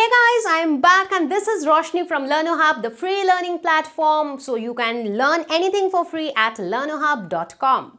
Hey guys, I am back and this is Roshni from LearnerHub, the free learning platform. So you can learn anything for free at learnerhub.com.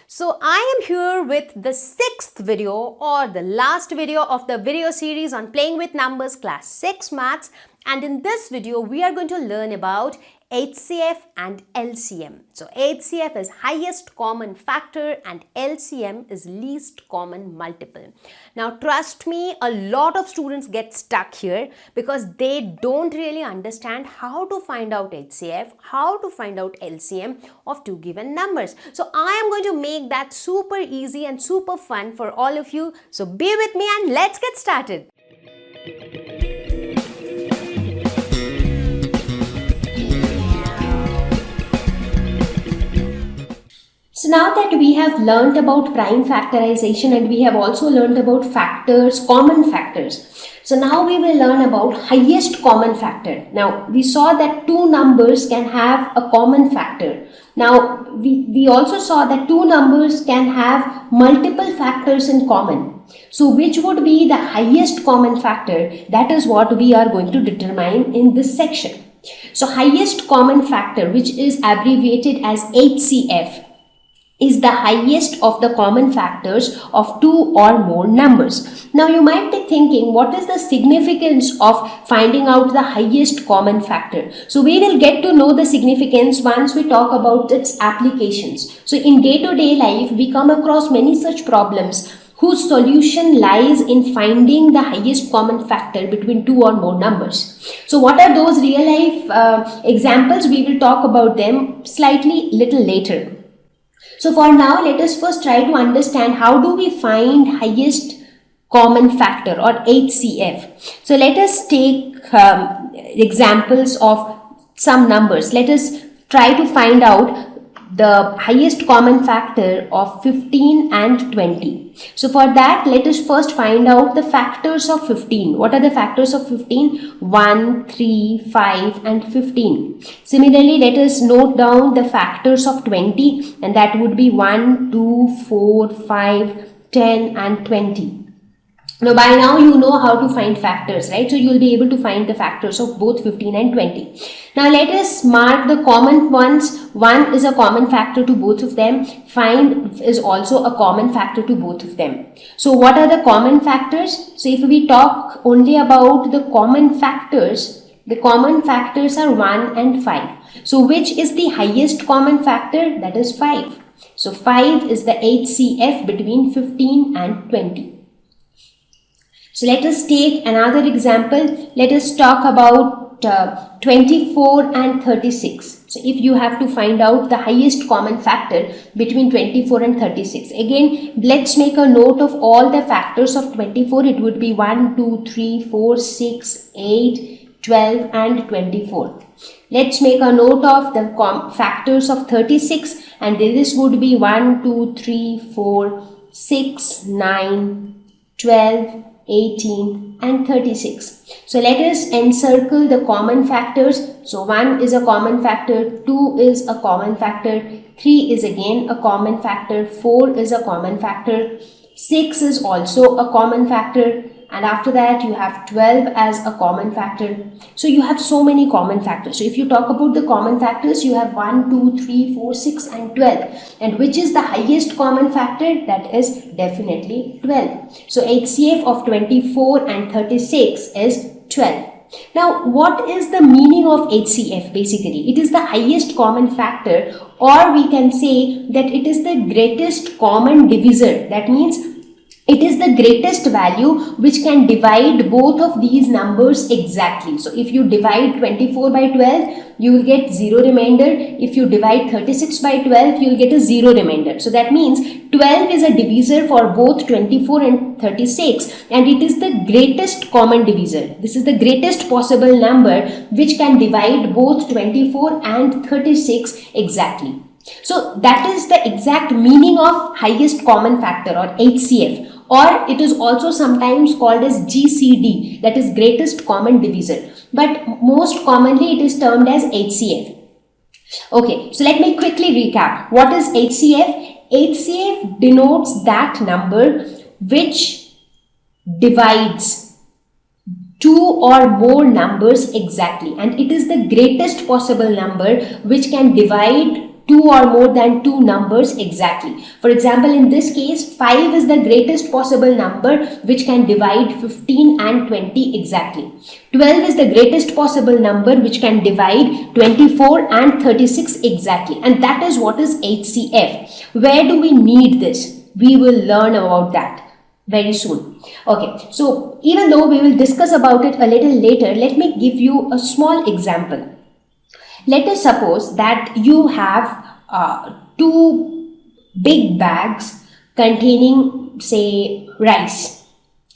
So I am here with the 6th video or the last video of the video series on playing with numbers class 6 maths, and in this video we are going to learn about HCF and LCM. So HCF is highest common factor and LCM is least common multiple. Now trust me, a lot of students get stuck here because they don't really understand how to find out HCF, how to find out LCM of two given numbers. So I am going to make that super easy and super fun for all of you. So be with me and let's get started. So now that we have learned about prime factorization and we have also learned about factors, common factors. So now we will learn about highest common factor. Now we saw that two numbers can have a common factor. Now we also saw that two numbers can have multiple factors in common. So which would be the highest common factor? That is what we are going to determine in this section. So highest common factor, which is abbreviated as HCF, is the highest of the common factors of two or more numbers. Now you might be thinking, what is the significance of finding out the highest common factor? So we will get to know the significance once we talk about its applications. So in day-to-day life, we come across many such problems whose solution lies in finding the highest common factor between two or more numbers. So what are those real life examples? We will talk about them slightly little later. So for now, let us first try to understand how do we find highest common factor or HCF. So let us take examples of some numbers. Let us try to find out the highest common factor of 15 and 20. So for that, let us first find out the factors of 15. What are the factors of 15? 1, 3, 5 and 15. Similarly, let us note down the factors of 20, and that would be 1, 2, 4, 5, 10 and 20. Now by now you know how to find factors, right? So you will be able to find the factors of both 15 and 20. Now let us mark the common ones. 1 is a common factor to both of them. 5 is also a common factor to both of them. So what are the common factors? So if we talk only about the common factors are 1 and 5. So which is the highest common factor? That is 5. So 5 is the HCF between 15 and 20. So let us take another example. Let us talk about 24 and 36. So if you have to find out the highest common factor between 24 and 36. Again, let's make a note of all the factors of 24. It would be 1, 2, 3, 4, 6, 8, 12 and 24. Let's make a note of the factors of 36, and this would be 1, 2, 3, 4, 6, 9, 12, 18 and 36. So let us encircle the common factors. So 1 is a common factor, 2 is a common factor, 3 is again a common factor, 4 is a common factor, 6 is also a common factor, and after that you have 12 as a common factor. So you have so many common factors. So if you talk about the common factors, you have 1, 2, 3, 4, 6 and 12. And which is the highest common factor? That is definitely 12. So HCF of 24 and 36 is 12. Now what is the meaning of HCF basically? It is the highest common factor, or we can say that it is the greatest common divisor. That means it is the greatest value which can divide both of these numbers exactly. So if you divide 24 by 12, you will get 0 remainder. If you divide 36 by 12, you will get a 0 remainder. So that means 12 is a divisor for both 24 and 36, and it is the greatest common divisor. This is the greatest possible number which can divide both 24 and 36 exactly. So that is the exact meaning of highest common factor or HCF, or it is also sometimes called as GCD, that is greatest common divisor, but most commonly it is termed as HCF. Okay, so let me quickly recap. What is HCF? HCF denotes that number which divides two or more numbers exactly, and it is the greatest possible number which can divide two or more than two numbers exactly. For example, in this case, 5 is the greatest possible number which can divide 15 and 20 exactly. 12 is the greatest possible number which can divide 24 and 36 exactly, and that is what is HCF. Where do we need this? We will learn about that very soon. Okay, so even though we will discuss about it a little later, let me give you a small example. Let us suppose that you have two big bags containing, say, rice,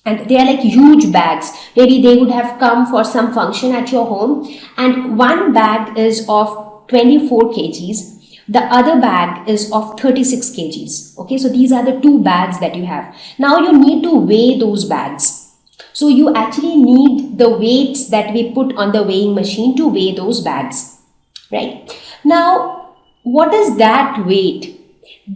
and they are like huge bags. Maybe they would have come for some function at your home, and one bag is of 24 kgs. The other bag is of 36 kgs. Okay, so these are the two bags that you have. Now you need to weigh those bags. So you actually need the weights that we put on the weighing machine to weigh those bags, right? Now, what is that weight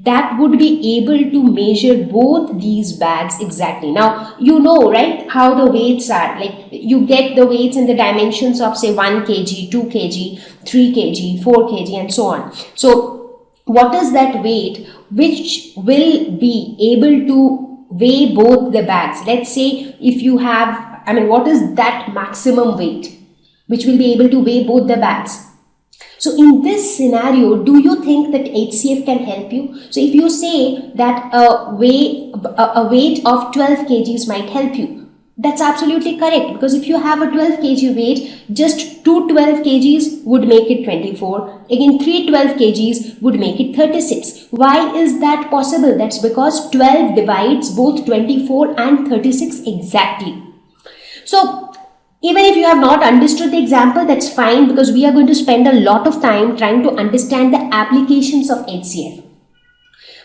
that would be able to measure both these bags exactly? Now, you know, right, how the weights are. Like, you get the weights in the dimensions of, say, 1 kg, 2 kg, 3 kg, 4 kg, and so on. So, what is that weight which will be able to weigh both the bags? Let's say if you have, what is that maximum weight which will be able to weigh both the bags? So in this scenario, do you think that HCF can help you? So if you say that a weight of 12 kgs might help you, that's absolutely correct, because if you have a 12 kg weight, just two 12 kgs would make it 24. Again, three 12 kgs would make it 36. Why is that possible? That's because 12 divides both 24 and 36 exactly. So even if you have not understood the example, that's fine, because we are going to spend a lot of time trying to understand the applications of HCF.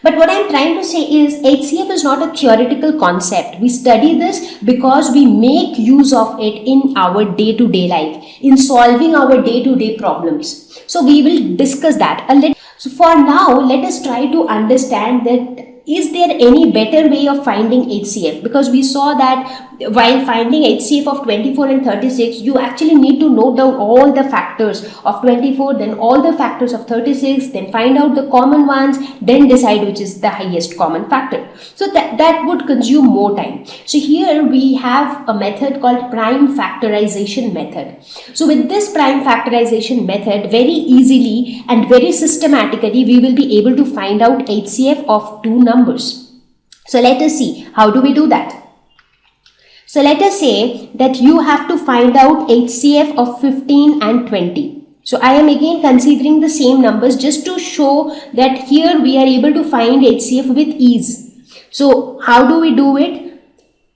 But what I'm trying to say is HCF is not a theoretical concept. We study this because we make use of it in our day-to-day life, in solving our day-to-day problems. So we will discuss that a little. So for now, let us try to understand that is there any better way of finding HCF? Because we saw that while finding HCF of 24 and 36, you actually need to note down all the factors of 24, then all the factors of 36, then find out the common ones, then decide which is the highest common factor. So that would consume more time. So here we have a method called prime factorization method. So with this prime factorization method, very easily and very systematically, we will be able to find out HCF of two numbers. So let us see, how do we do that? So let us say that you have to find out HCF of 15 and 20. So I am again considering the same numbers just to show that here we are able to find HCF with ease. So how do we do it?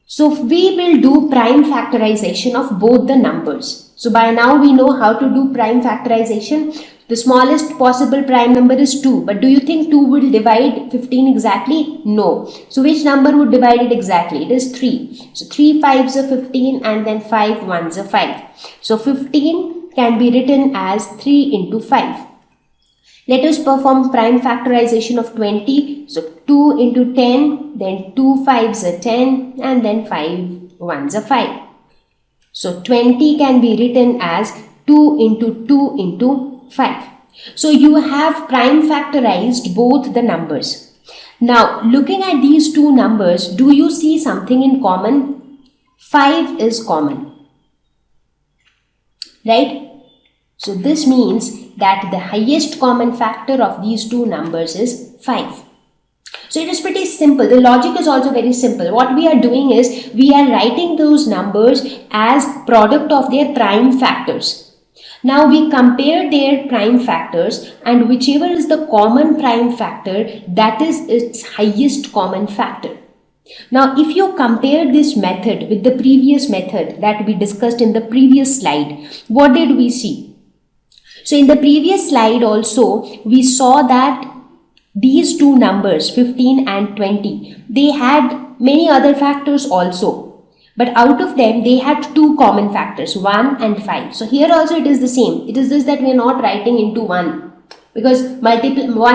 So we will do prime factorization of both the numbers. So by now we know how to do prime factorization. The smallest possible prime number is 2. But do you think 2 will divide 15 exactly? No. So which number would divide it exactly? It is 3. So 3 5s are 15 and then 5 1s are 5. So 15 can be written as 3 into 5. Let us perform prime factorization of 20. So 2 into 10, then 2 5s are 10 and then 5 1s are 5. So 20 can be written as 2 into 2 into 5. So you have prime factorized both the numbers. Now looking at these two numbers, do you see something in common? 5 is common, right? So this means that the highest common factor of these two numbers is 5. So it is pretty simple. The logic is also very simple. What we are doing is we are writing those numbers as product of their prime factors. Now we compare their prime factors, and whichever is the common prime factor, that is its highest common factor. Now if you compare this method with the previous method that we discussed in the previous slide, what did we see? So in the previous slide also we saw that these two numbers 15 and 20, they had many other factors also. But out of them, they had two common factors, 1 and 5. So here also it is the same. It is just that we are not writing into 1. Because 1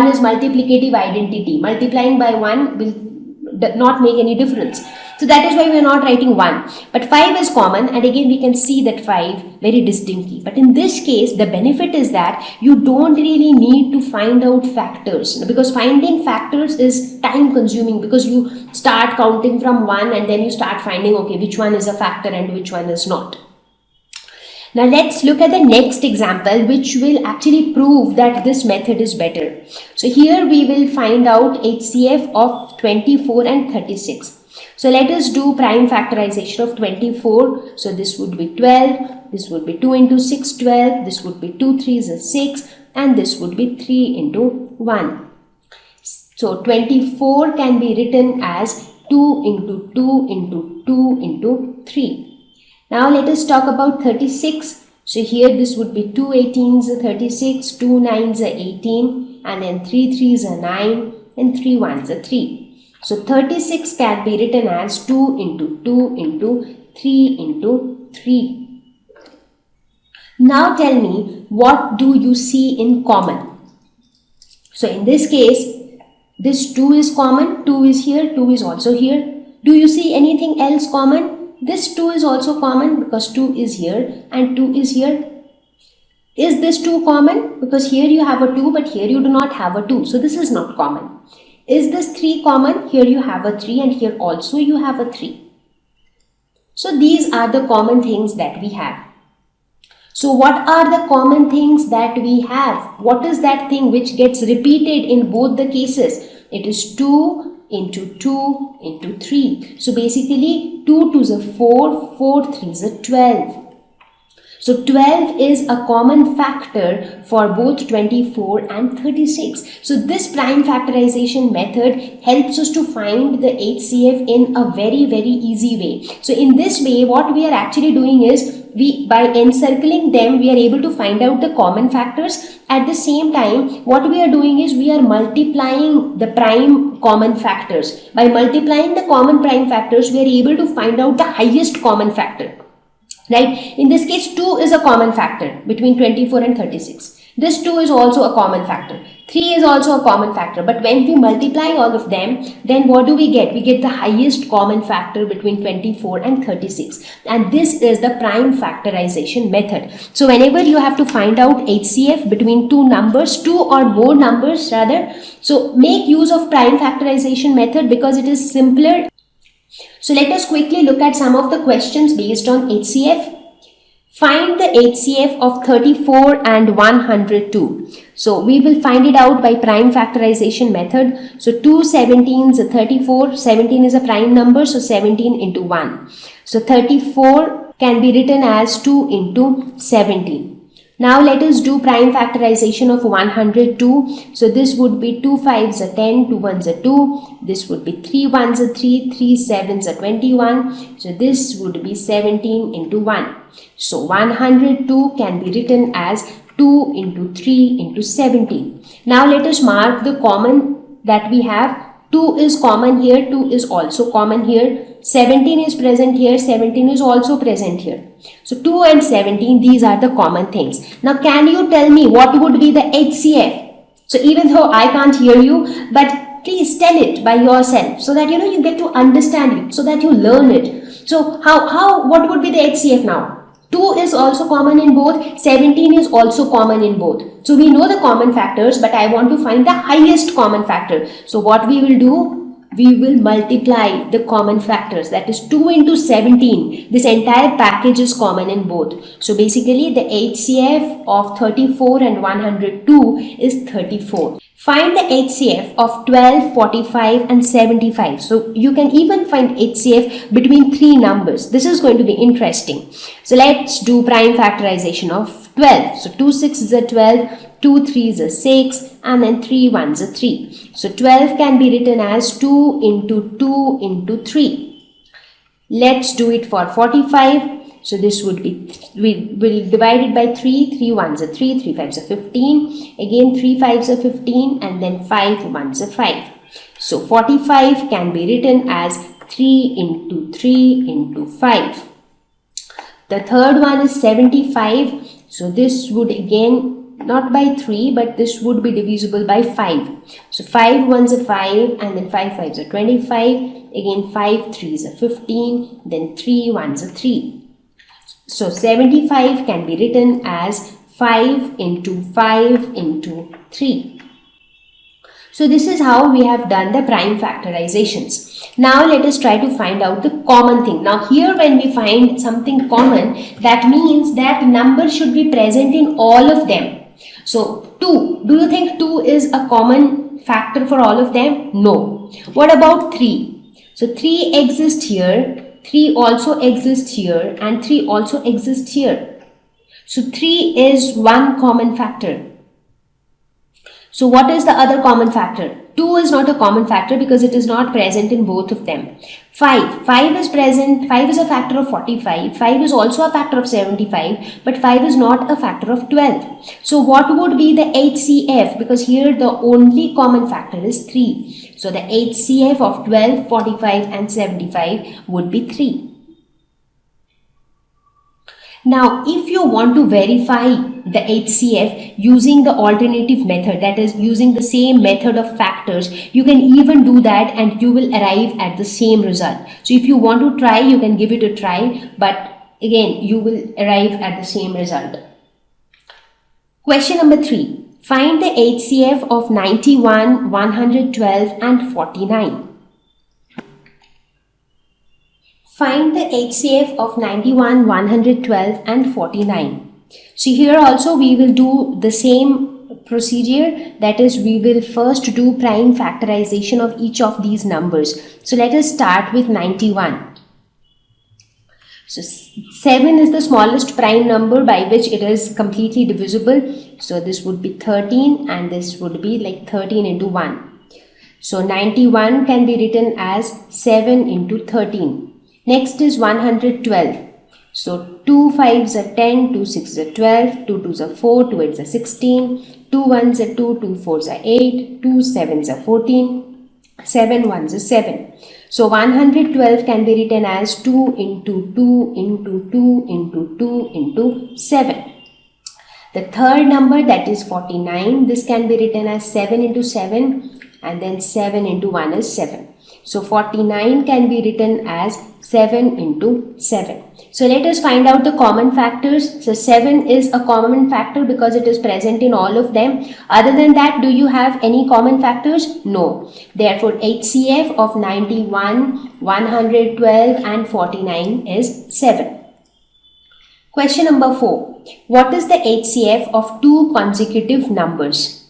is multiplicative identity. Multiplying by 1 will not make any difference. So that is why we are not writing 1. But 5 is common, and again we can see that 5 very distinctly. But in this case, the benefit is that you don't really need to find out factors, because finding factors is time consuming, because you start counting from 1 and then you start finding, okay, which one is a factor and which one is not. Now let's look at the next example, which will actually prove that this method is better. So here we will find out HCF of 24 and 36. So let us do prime factorization of 24. So this would be 12, this would be 2 into 6, 12, this would be 2 3s is 6, and this would be 3 into 1. So 24 can be written as 2 into 2 into 2 into 3. Now let us talk about 36. So here this would be 2 18s are 36, 2 9s are 18, and then 3 3s are 9, and 3 1s are 3. So 36 can be written as 2 into 2 into 3 into 3. Now tell me, what do you see in common? So in this case, this 2 is common, 2 is here, 2 is also here. Do you see anything else common? This 2 is also common because 2 is here and 2 is here. Is this 2 common? Because here you have a 2, but here you do not have a 2. So this is not common. Is this 3 common? Here you have a 3 and here also you have a 3. So these are the common things that we have. So what are the common things that we have? What is that thing which gets repeated in both the cases? It is 2 into 2 into 3. So basically 2 2s are 4, 4 3s are 12. So 12 is a common factor for both 24 and 36. So this prime factorization method helps us to find the HCF in a very, very easy way. So in this way, what we are actually doing is, by encircling them, we are able to find out the common factors. At the same time, what we are doing is we are multiplying the prime common factors. By multiplying the common prime factors, we are able to find out the highest common factor. Right? In this case, 2 is a common factor between 24 and 36. This 2 is also a common factor. 3 is also a common factor. But when we multiply all of them, then what do we get? We get the highest common factor between 24 and 36. And this is the prime factorization method. So whenever you have to find out HCF between two numbers, 2 or more numbers rather, so make use of prime factorization method because it is simpler. So let us quickly look at some of the questions based on HCF. Find the HCF of 34 and 102. So we will find it out by prime factorization method. So 2 17s are 34. 17 is a prime number, so 17 into 1. So 34 can be written as 2 into 17. Now let us do prime factorization of 102. So this would be 2 5s are 10, 2 1s are 2. This would be 3 1s are 3, 3 7s are 21. So this would be 17 into 1. So 102 can be written as 2 into 3 into 17. Now let us mark the common that we have. 2 is common here, 2 is also common here. 17 is present here, 17 is also present here. So 2 and 17, these are the common things. Now can you tell me what would be the HCF? So even though I can't hear you, but please tell it by yourself so that you get to understand it, so that you learn it. So what would be the HCF now? 2 is also common in both, 17 is also common in both. So we know the common factors, but I want to find the highest common factor. So what we will do? We will multiply the common factors, that is 2 into 17. This entire package is common in both. So basically the HCF of 34 and 102 is 34. Find the HCF of 12, 45 and 75. So you can even find HCF between three numbers. This is going to be interesting. So let's do prime factorization of 12. So 2 6s are 12, 2 3s are 6 and then 3 1s are 3. So 12 can be written as 2 into 2 into 3. Let's do it for 45. So this would be, we will divide it by 3, 3 1s are 3, 3 5s are 15, again 3 5s are 15 and then 5 1s are 5. So 45 can be written as 3 into 3 into 5. The third one is 75. So this would again not by 3, but this would be divisible by 5. So 5 ones are 5, and then 5 fives are 25, again 5 threes are 15, then 3 ones are 3. So 75 can be written as 5 into 5 into 3. So this is how we have done the prime factorizations. Now let us try to find out the common thing. Now here when we find something common, that means that number should be present in all of them. So 2, do you think 2 is a common factor for all of them? No. What about 3? So 3 exists here, 3 also exists here, and 3 also exists here. So 3 is one common factor. So what is the other common factor? 2 is not a common factor because it is not present in both of them. 5 is present, 5 is a factor of 45, 5 is also a factor of 75, but 5 is not a factor of 12. So what would be the HCF? Because here the only common factor is 3. So the HCF of 12, 45 and 75 would be 3. Now, if you want to verify the HCF using the alternative method, that is using the same method of factors, you can even do that and you will arrive at the same result. So if you want to try, you can give it a try, but again, you will arrive at the same result. Question number 3. Find the HCF of 91, 112 and 49. Find the HCF of 91, 112 and 49. So here also we will do the same procedure, that is we will first do prime factorization of each of these numbers. So let us start with 91. So 7 is the smallest prime number by which it is completely divisible. So this would be 13 and this would be like 13 into 1. So 91 can be written as 7 into 13. Next is 112. So 2 5s are 10, 2 6s are 12, 2 2s are 4, 2 8s are 16, 2 1s are 2, 2 4s are 8, 2 7s are 14, 7 1s are 7. So 112 can be written as 2 into 2 into 2 into 2 into 7. The third number, that is 49, this can be written as 7 into 7 and then 7 into 1 is 7. So 49 can be written as 7 into 7. So let us find out the common factors. So 7 is a common factor because it is present in all of them. Other than that, do you have any common factors? No. Therefore, HCF of 91, 112 and 49 is 7. Question number 4. What is the HCF of two consecutive numbers?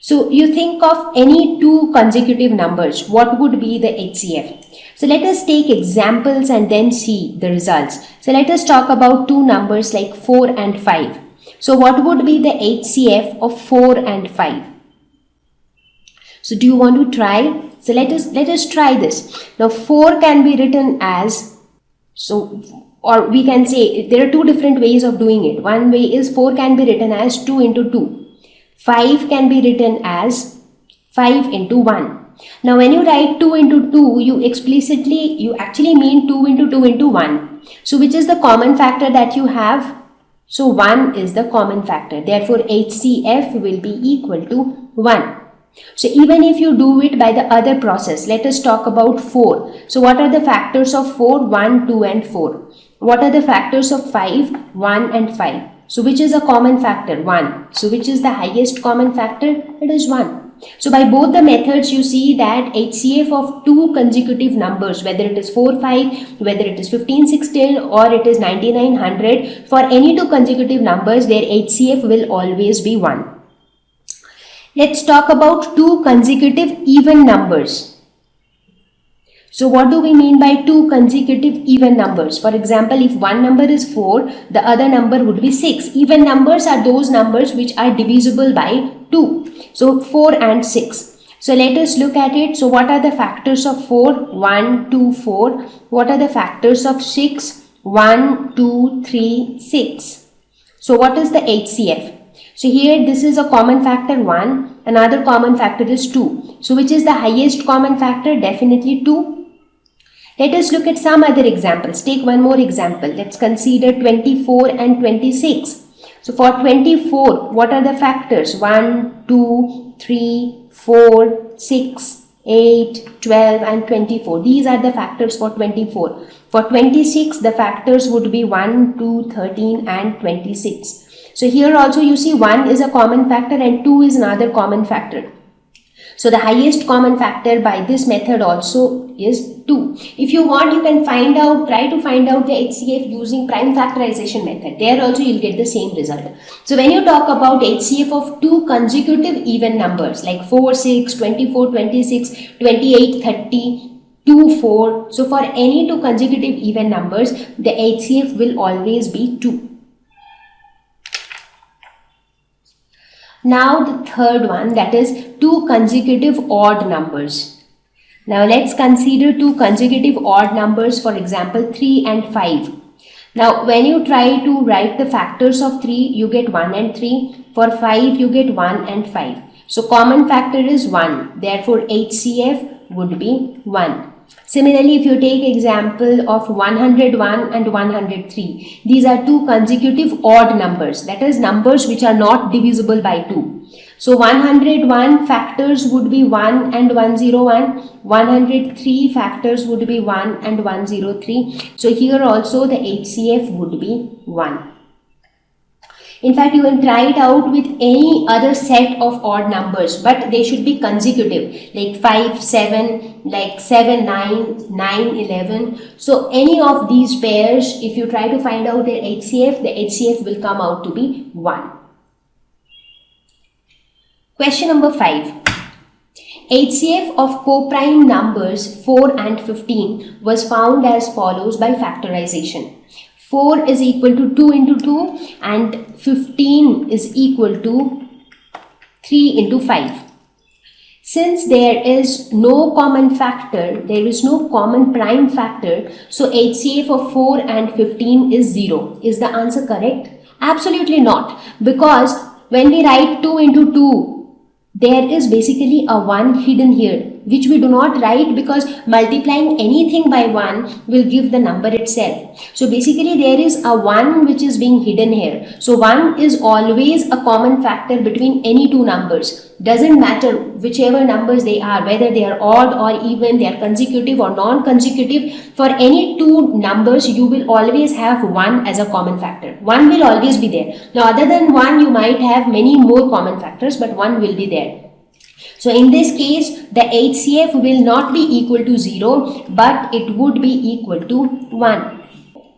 So you think of any two consecutive numbers, what would be the HCF? So let us take examples and then see the results. So let us talk about two numbers like 4 and 5. So what would be the HCF of 4 and 5? So do you want to try? So let us try this. Now 4 can be written as, or we can say there are two different ways of doing it. One way is 4 can be written as 2 into 2. 5 can be written as 5 into 1. Now when you write 2 into 2, you actually mean 2 into 2 into 1. So which is the common factor that you have? So 1 is the common factor. Therefore HCF will be equal to 1. So even if you do it by the other process, let us talk about 4. So what are the factors of 4? 1, 2 and 4. What are the factors of 5? 1 and 5. So which is a common factor? 1. So which is the highest common factor? It is 1. So by both the methods you see that HCF of two consecutive numbers, whether it is 4, 5, whether it is 15, 16 or it is 99, 100, for any two consecutive numbers their HCF will always be 1. Let's talk about two consecutive even numbers. So what do we mean by two consecutive even numbers? For example, if one number is 4, the other number would be 6. Even numbers are those numbers which are divisible by 2. So 4 and 6. So let us look at it. So what are the factors of 4? 1, 2, 4. What are the factors of 6? 1, 2, 3, 6. So what is the HCF? So here this is a common factor 1. Another common factor is 2. So which is the highest common factor? Definitely 2. Let us look at some other examples. Take one more example. Let's consider 24 and 26. So for 24, what are the factors? 1, 2, 3, 4, 6, 8, 12 and 24. These are the factors for 24. For 26, the factors would be 1, 2, 13 and 26. So here also you see 1 is a common factor and 2 is another common factor. So the highest common factor by this method also is 2. If you want, you can try to find out the HCF using prime factorization method. There also you'll get the same result. So when you talk about HCF of two consecutive even numbers like 4, 6, 24, 26, 28, 30, 2, 4. So for any two consecutive even numbers, the HCF will always be 2. Now the third one, that is two consecutive odd numbers. Now let's consider two consecutive odd numbers, for example 3 and 5. Now when you try to write the factors of 3, you get 1 and 3. For 5 you get 1 and 5. So common factor is 1. Therefore HCF would be 1. Similarly, if you take example of 101 and 103, these are two consecutive odd numbers, that is numbers which are not divisible by 2. So 101 factors would be 1 and 101, 103 factors would be 1 and 103. So here also the HCF would be 1. In fact, you can try it out with any other set of odd numbers, but they should be consecutive, like 5, 7, like 7, 9, 9, 11. So any of these pairs, if you try to find out their HCF, the HCF will come out to be 1. Question number 5. HCF of coprime numbers 4 and 15 was found as follows by factorization. 4 is equal to 2 into 2 and 15 is equal to 3 into 5. Since there is no common factor, there is no common prime factor, so HCF of 4 and 15 is 0. Is the answer correct? Absolutely not, because when we write 2 into 2, there is basically a 1 hidden here, which we do not write because multiplying anything by 1 will give the number itself. So basically there is a 1 which is being hidden here. So 1 is always a common factor between any two numbers. Doesn't matter whichever numbers they are, whether they are odd or even, they are consecutive or non-consecutive. For any two numbers, you will always have 1 as a common factor. 1 will always be there. Now other than 1, you might have many more common factors, but 1 will be there. So in this case, the HCF will not be equal to 0, but it would be equal to 1.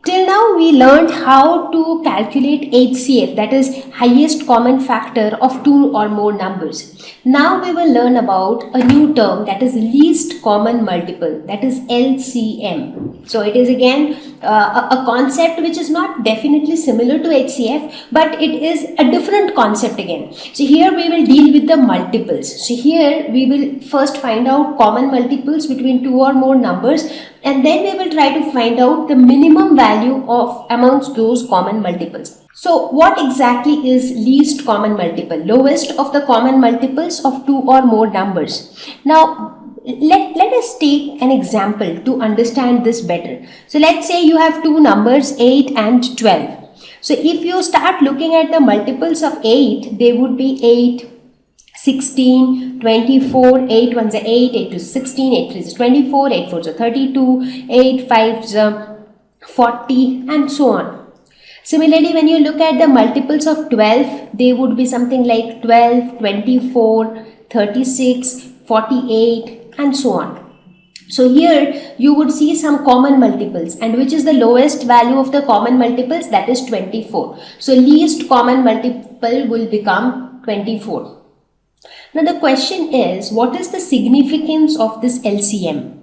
Till now we learned how to calculate HCF, that is highest common factor of two or more numbers. Now we will learn about a new term, that is least common multiple, that is LCM. So it is again a concept which is not definitely similar to HCF, but it is a different concept again. So here we will deal with the multiples. So here we will first find out common multiples between two or more numbers, and then we will try to find out the minimum value of amongst those common multiples. So what exactly is least common multiple? Lowest of the common multiples of two or more numbers. Now let us take an example to understand this better. So let's say you have two numbers 8 and 12. So if you start looking at the multiples of 8, they would be 8, 16, 24, 8 1s are 8, 8 2s are 16, 8 3s are 24, 8 4s are 32, 8 5s are 40 and so on. Similarly, when you look at the multiples of 12, they would be something like 12, 24, 36, 48 and so on. So here you would see some common multiples, and which is the lowest value of the common multiples? That is 24. So least common multiple will become 24. Now the question is, what is the significance of this LCM?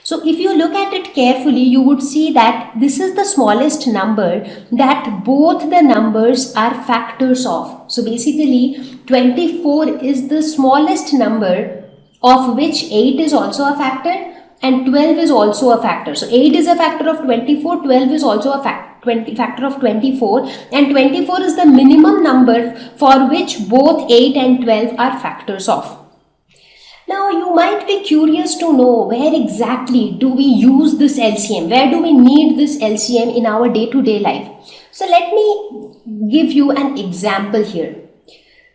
So if you look at it carefully, you would see that this is the smallest number that both the numbers are factors of. So basically 24 is the smallest number of which 8 is also a factor and 12 is also a factor. So 8 is a factor of 24, 12 is also a factor of 24, and 24 is the minimum number for which both 8 and 12 are factors of. Now you might be curious to know, where exactly do we use this LCM? Where do we need this LCM in our day-to-day life? So let me me give you an example here.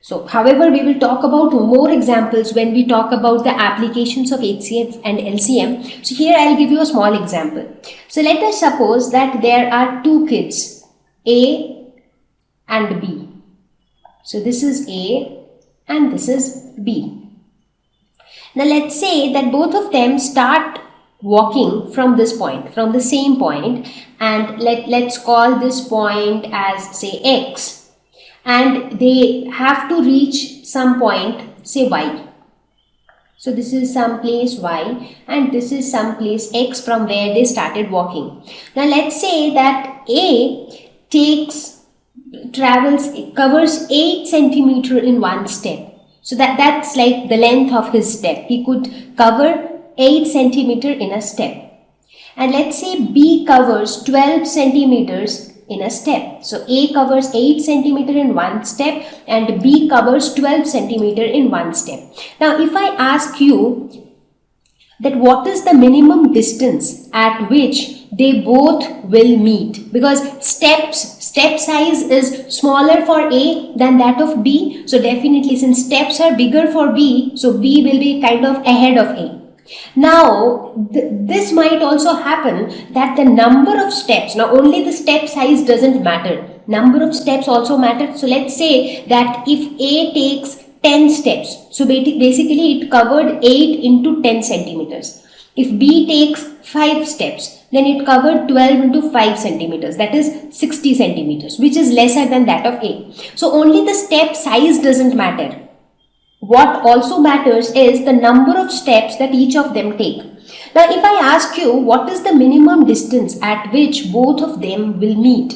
So, however, we will talk about more examples when we talk about the applications of HCF and LCM. So, here I will give you a small example. So, let us suppose that there are two kids, A and B. So, this is A and this is B. Now, let's say that both of them start walking from this point, from the same point, and let's call this point as, say, X. And they have to reach some point, say Y. So this is some place Y and this is some place X from where they started walking. Now let's say that A covers 8 centimeter in one step. So that's like the length of his step. He could cover 8 centimeter in a step. And let's say B covers 12 centimeters in a step. So A covers 8 centimeter in one step and B covers 12 centimeter in one step. Now if I ask you that what is the minimum distance at which they both will meet, because step size is smaller for A than that of B, so definitely since steps are bigger for B, so B will be kind of ahead of A. Now, this might also happen that the number of steps, now only the step size doesn't matter, number of steps also matter. So let's say that if A takes 10 steps, so basically it covered 8 into 10 centimeters. If B takes 5 steps, then it covered 12 into 5 centimeters, that is 60 centimeters, which is lesser than that of A. So only the step size doesn't matter. What also matters is the number of steps that each of them take. Now, if I ask you what is the minimum distance at which both of them will meet?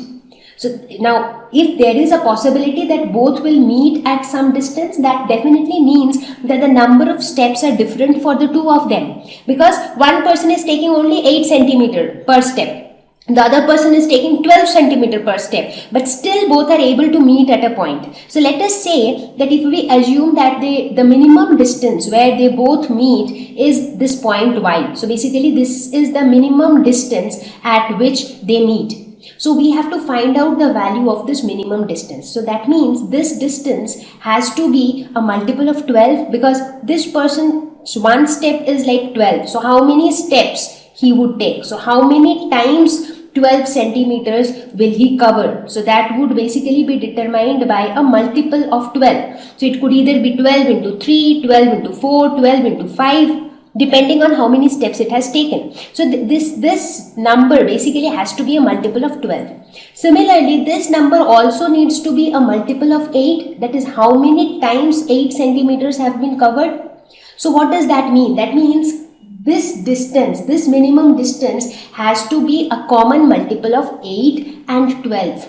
So now, if there is a possibility that both will meet at some distance, that definitely means that the number of steps are different for the two of them. Because one person is taking only 8 centimeter per step. The other person is taking 12 centimeter per step, but still both are able to meet at a point. So let us say that if we assume that the minimum distance where they both meet is this point Y. So basically this is the minimum distance at which they meet. So we have to find out the value of this minimum distance. So that means this distance has to be a multiple of 12, because this person's one step is like 12. So how many steps he would take? So how many times 12 centimeters will he cover? So that would basically be determined by a multiple of 12. So it could either be 12 into 3, 12 into 4, 12 into 5, depending on how many steps it has taken. So this number basically has to be a multiple of 12. Similarly, this number also needs to be a multiple of 8. That is how many times 8 centimeters have been covered. So what does that mean? That means this distance, this minimum distance has to be a common multiple of 8 and 12.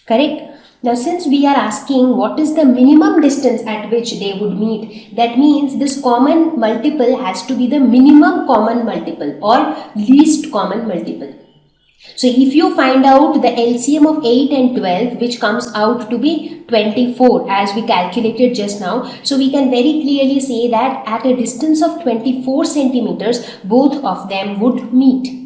Correct? Now, since we are asking what is the minimum distance at which they would meet, that means this common multiple has to be the minimum common multiple or least common multiple. So if you find out the LCM of 8 and 12, which comes out to be 24 as we calculated just now, so we can very clearly say that at a distance of 24 centimeters, both of them would meet.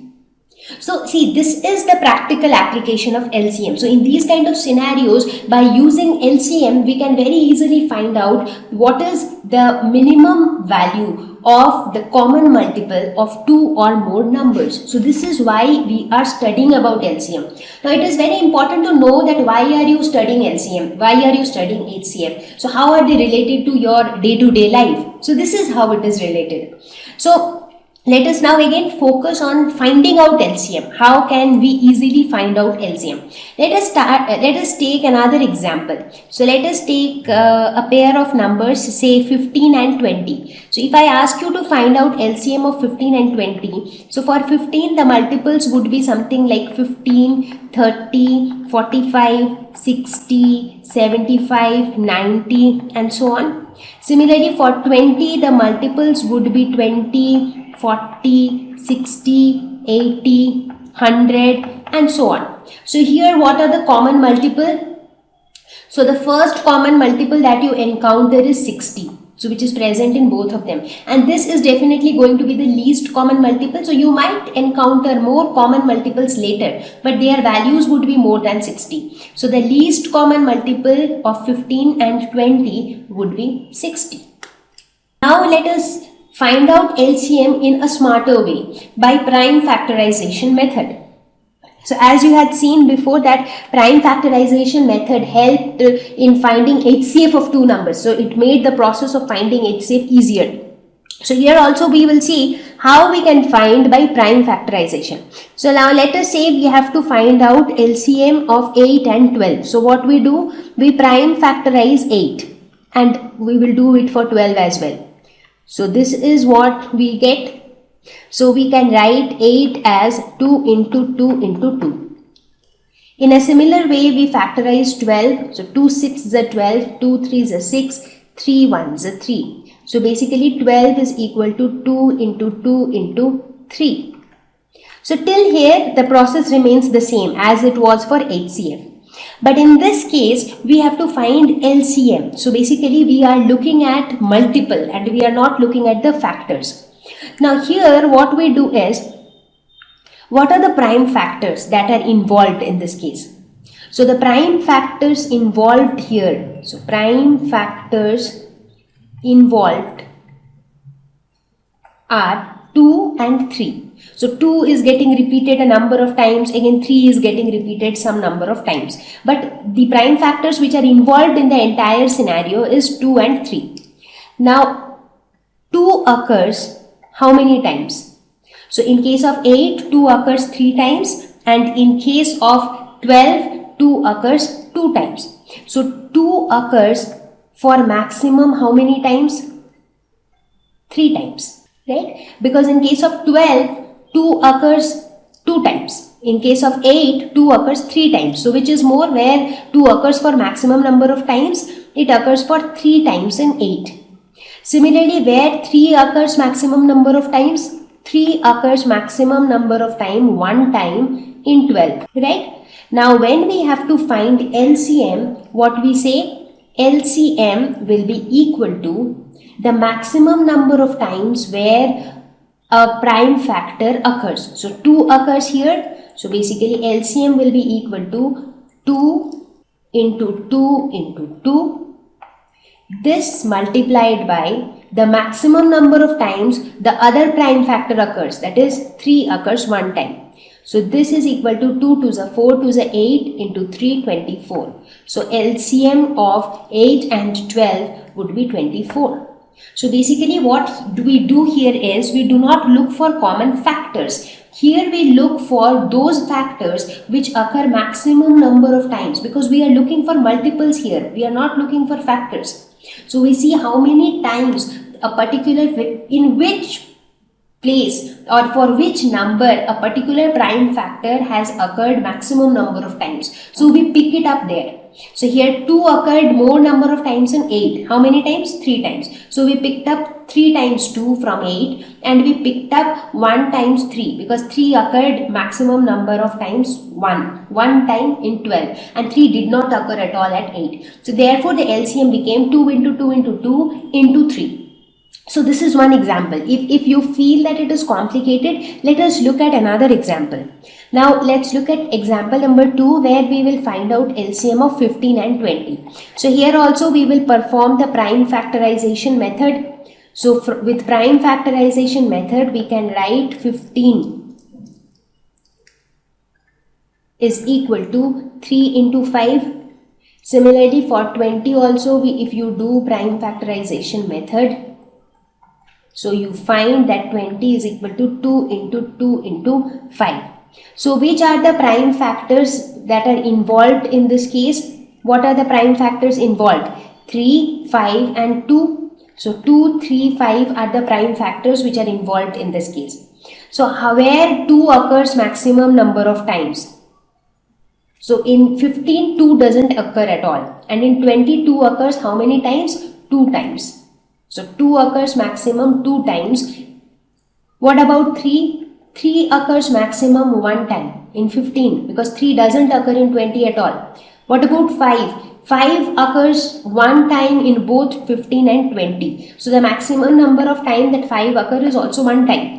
So see, this is the practical application of LCM. So in these kind of scenarios, by using LCM, we can very easily find out what is the minimum value of the common multiple of two or more numbers. So this is why we are studying about LCM. Now it is very important to know that why are you studying LCM? Why are you studying HCF? So how are they related to your day-to-day life? So this is how it is related. So let us now again focus on finding out LCM. How can we easily find out LCM? Let us take another example. So let us take a pair of numbers, say 15 and 20. So if I ask you to find out LCM of 15 and 20, so for 15 the multiples would be something like 15, 30, 45, 60, 75, 90 and so on. Similarly for 20 the multiples would be 20, 40, 60, 80, 100 and so on. So here what are the common multiple? So the first common multiple that you encounter is 60. So which is present in both of them, and this is definitely going to be the least common multiple. So you might encounter more common multiples later, but their values would be more than 60. So the least common multiple of 15 and 20 would be 60. Now let us find out LCM in a smarter way by prime factorization method. So as you had seen before that prime factorization method helped in finding HCF of two numbers. So it made the process of finding HCF easier. So here also we will see how we can find by prime factorization. So now let us say we have to find out LCM of 8 and 12. So what we do? We prime factorize 8 and we will do it for 12 as well. So this is what we get. So we can write 8 as 2 into 2 into 2. In a similar way, we factorize 12. So 2 6 is a 12, 2 3 is a 6, 3 1 is a 3. So basically 12 is equal to 2 into 2 into 3. So till here the process remains the same as it was for HCF. But in this case, we have to find LCM. So basically we are looking at multiple and we are not looking at the factors. Now here what we do is, what are the prime factors that are involved in this case? So the prime factors involved here, so prime factors involved are 2 and 3. So 2 is getting repeated a number of times, again 3 is getting repeated some number of times. But the prime factors which are involved in the entire scenario is 2 and 3. Now 2 occurs how many times? So in case of 8, 2 occurs 3 times, and in case of 12, 2 occurs 2 times. So 2 occurs for maximum how many times? 3 times, right? Because in case of 12, 2 occurs 2 times. In case of 8, 2 occurs 3 times. So which is more, where 2 occurs for maximum number of times? It occurs for 3 times in 8. Similarly, where 3 occurs maximum number of times? 3 occurs maximum number of time, 1 time in 12, right? Now when we have to find LCM, what we say? LCM will be equal to the maximum number of times where a prime factor occurs. So 2 occurs here. So basically LCM will be equal to 2 into 2 into 2. This multiplied by the maximum number of times the other prime factor occurs, that is 3 occurs 1 time. So this is equal to 2 to the 4 to the 8 into 3, 24. So LCM of 8 and 12 would be 24. So basically what we do here is, we do not look for common factors. Here we look for those factors which occur maximum number of times, because we are looking for multiples here. We are not looking for factors. So we see how many times a particular, in which place or for which number a particular prime factor has occurred maximum number of times. So we pick it up there. So here 2 occurred more number of times in 8. How many times? 3 times. So we picked up 3 times 2 from 8, and we picked up 1 times 3, because 3 occurred maximum number of times 1 time in 12, and 3 did not occur at all at 8. So therefore the LCM became 2 into 2 into 2 into 3. So this is one example. If you feel that it is complicated, let us look at another example. Now let's look at example number 2, where we will find out LCM of 15 and 20. So here also we will perform the prime factorization method. So with prime factorization method, we can write 15 is equal to 3 into 5. Similarly for 20 also, if you do prime factorization method, so you find that 20 is equal to 2 into 2 into 5. So which are the prime factors that are involved in this case? What are the prime factors involved? 3, 5 and 2. So 2, 3, 5 are the prime factors which are involved in this case. So where 2 occurs maximum number of times? So in 15, 2 doesn't occur at all. And in 20, 2 occurs how many times? 2 times. So 2 occurs maximum 2 times. What about 3? 3 occurs maximum 1 time in 15, because 3 doesn't occur in 20 at all. What about 5? 5 occurs one time in both 15 and 20. So the maximum number of time that 5 occur is also one time.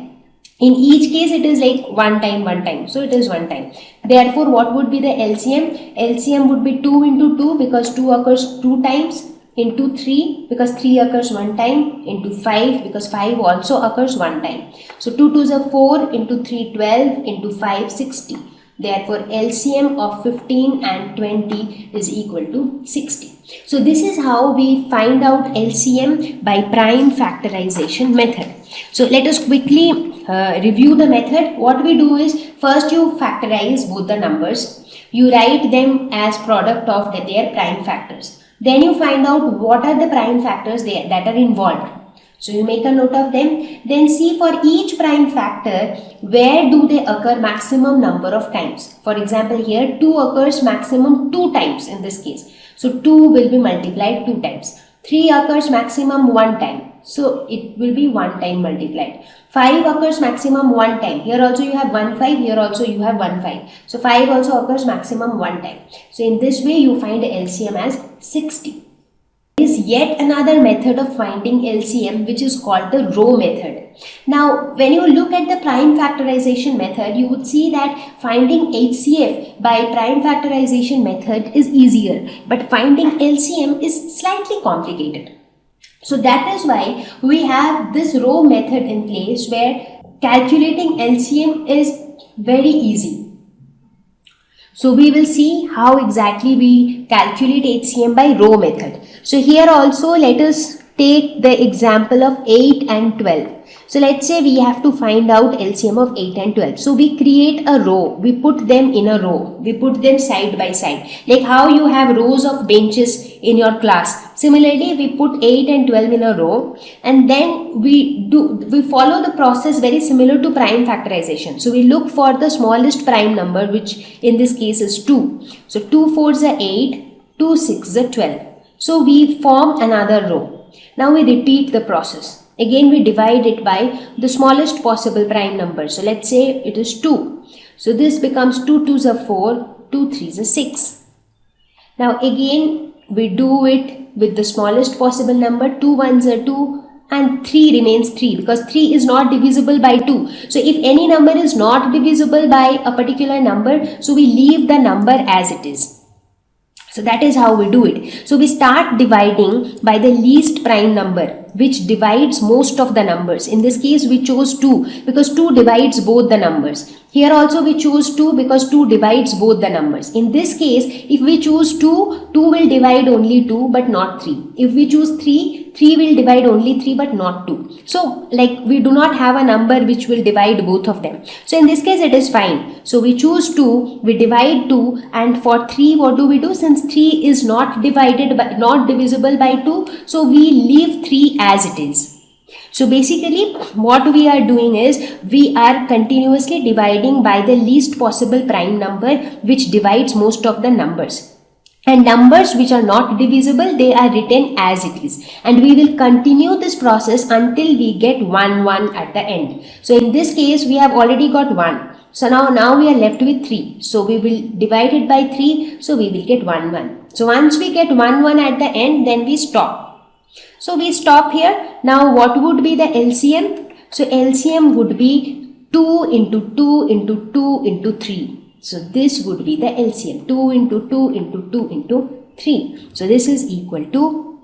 In each case, it is like one time. So it is one time. Therefore, what would be the LCM? LCM would be 2 into 2 because 2 occurs 2 times, into 3 because 3 occurs one time, into 5 because 5 also occurs one time. So 2 2s are 4, into 3 12, into 5 60. Therefore, LCM of 15 and 20 is equal to 60. So this is how we find out LCM by prime factorization method. So let us quickly review the method. What we do is, first you factorize both the numbers. You write them as product of their prime factors. Then you find out what are the prime factors that are involved. So you make a note of them. Then see for each prime factor, where do they occur maximum number of times. For example, here 2 occurs maximum 2 times in this case. So 2 will be multiplied 2 times. 3 occurs maximum 1 time. So it will be 1 time multiplied. 5 occurs maximum 1 time. Here also you have 1 5. Here also you have 1 5. So 5 also occurs maximum 1 time. So in this way you find LCM as 60. Is yet another method of finding LCM, which is called the row method. Now, when you look at the prime factorization method, you would see that finding HCF by prime factorization method is easier, but finding LCM is slightly complicated. So that is why we have this row method in place, where calculating LCM is very easy. So we will see how exactly we calculate HCM by row method. So here also let us take the example of 8 and 12. So let's say we have to find out LCM of 8 and 12. So we create a row. We put them in a row. We put them side by side. Like how you have rows of benches in your class. Similarly, we put 8 and 12 in a row, and then we follow the process very similar to prime factorization. So we look for the smallest prime number, which in this case is 2. So 2 4s are 8, 2 6s are 12. So we form another row. Now we repeat the process. Again we divide it by the smallest possible prime number. So let's say it is 2. So this becomes 2 2s are 4, 2 3s are 6. Now again we do it with the smallest possible number. 2 1s are 2 and 3 remains 3, because 3 is not divisible by 2. So if any number is not divisible by a particular number, so we leave the number as it is. So that is how we do it. So we start dividing by the least prime number, which divides most of the numbers. In this case we chose 2 because 2 divides both the numbers. Here also we choose 2 because 2 divides both the numbers. In this case, if we choose 2, 2 will divide only 2 but not 3. If we choose 3, 3 will divide only 3 but not 2. So like we do not have a number which will divide both of them. So in this case it is fine. So we choose 2, we divide 2, and for 3 what do we do? Since 3 is not divisible by 2, so we leave 3 as it is. So basically what we are doing is we are continuously dividing by the least possible prime number, which divides most of the numbers. And numbers which are not divisible, they are written as it is. And we will continue this process until we get 1 1 at the end. So in this case we have already got 1. So now we are left with 3. So we will divide it by 3. So we will get 1 1. So once we get 1 1 at the end, then we stop. So we stop here. Now what would be the LCM? So LCM would be 2 into 2 into 2 into 3. So this would be the LCM. 2 into 2 into 2 into 3. So this is equal to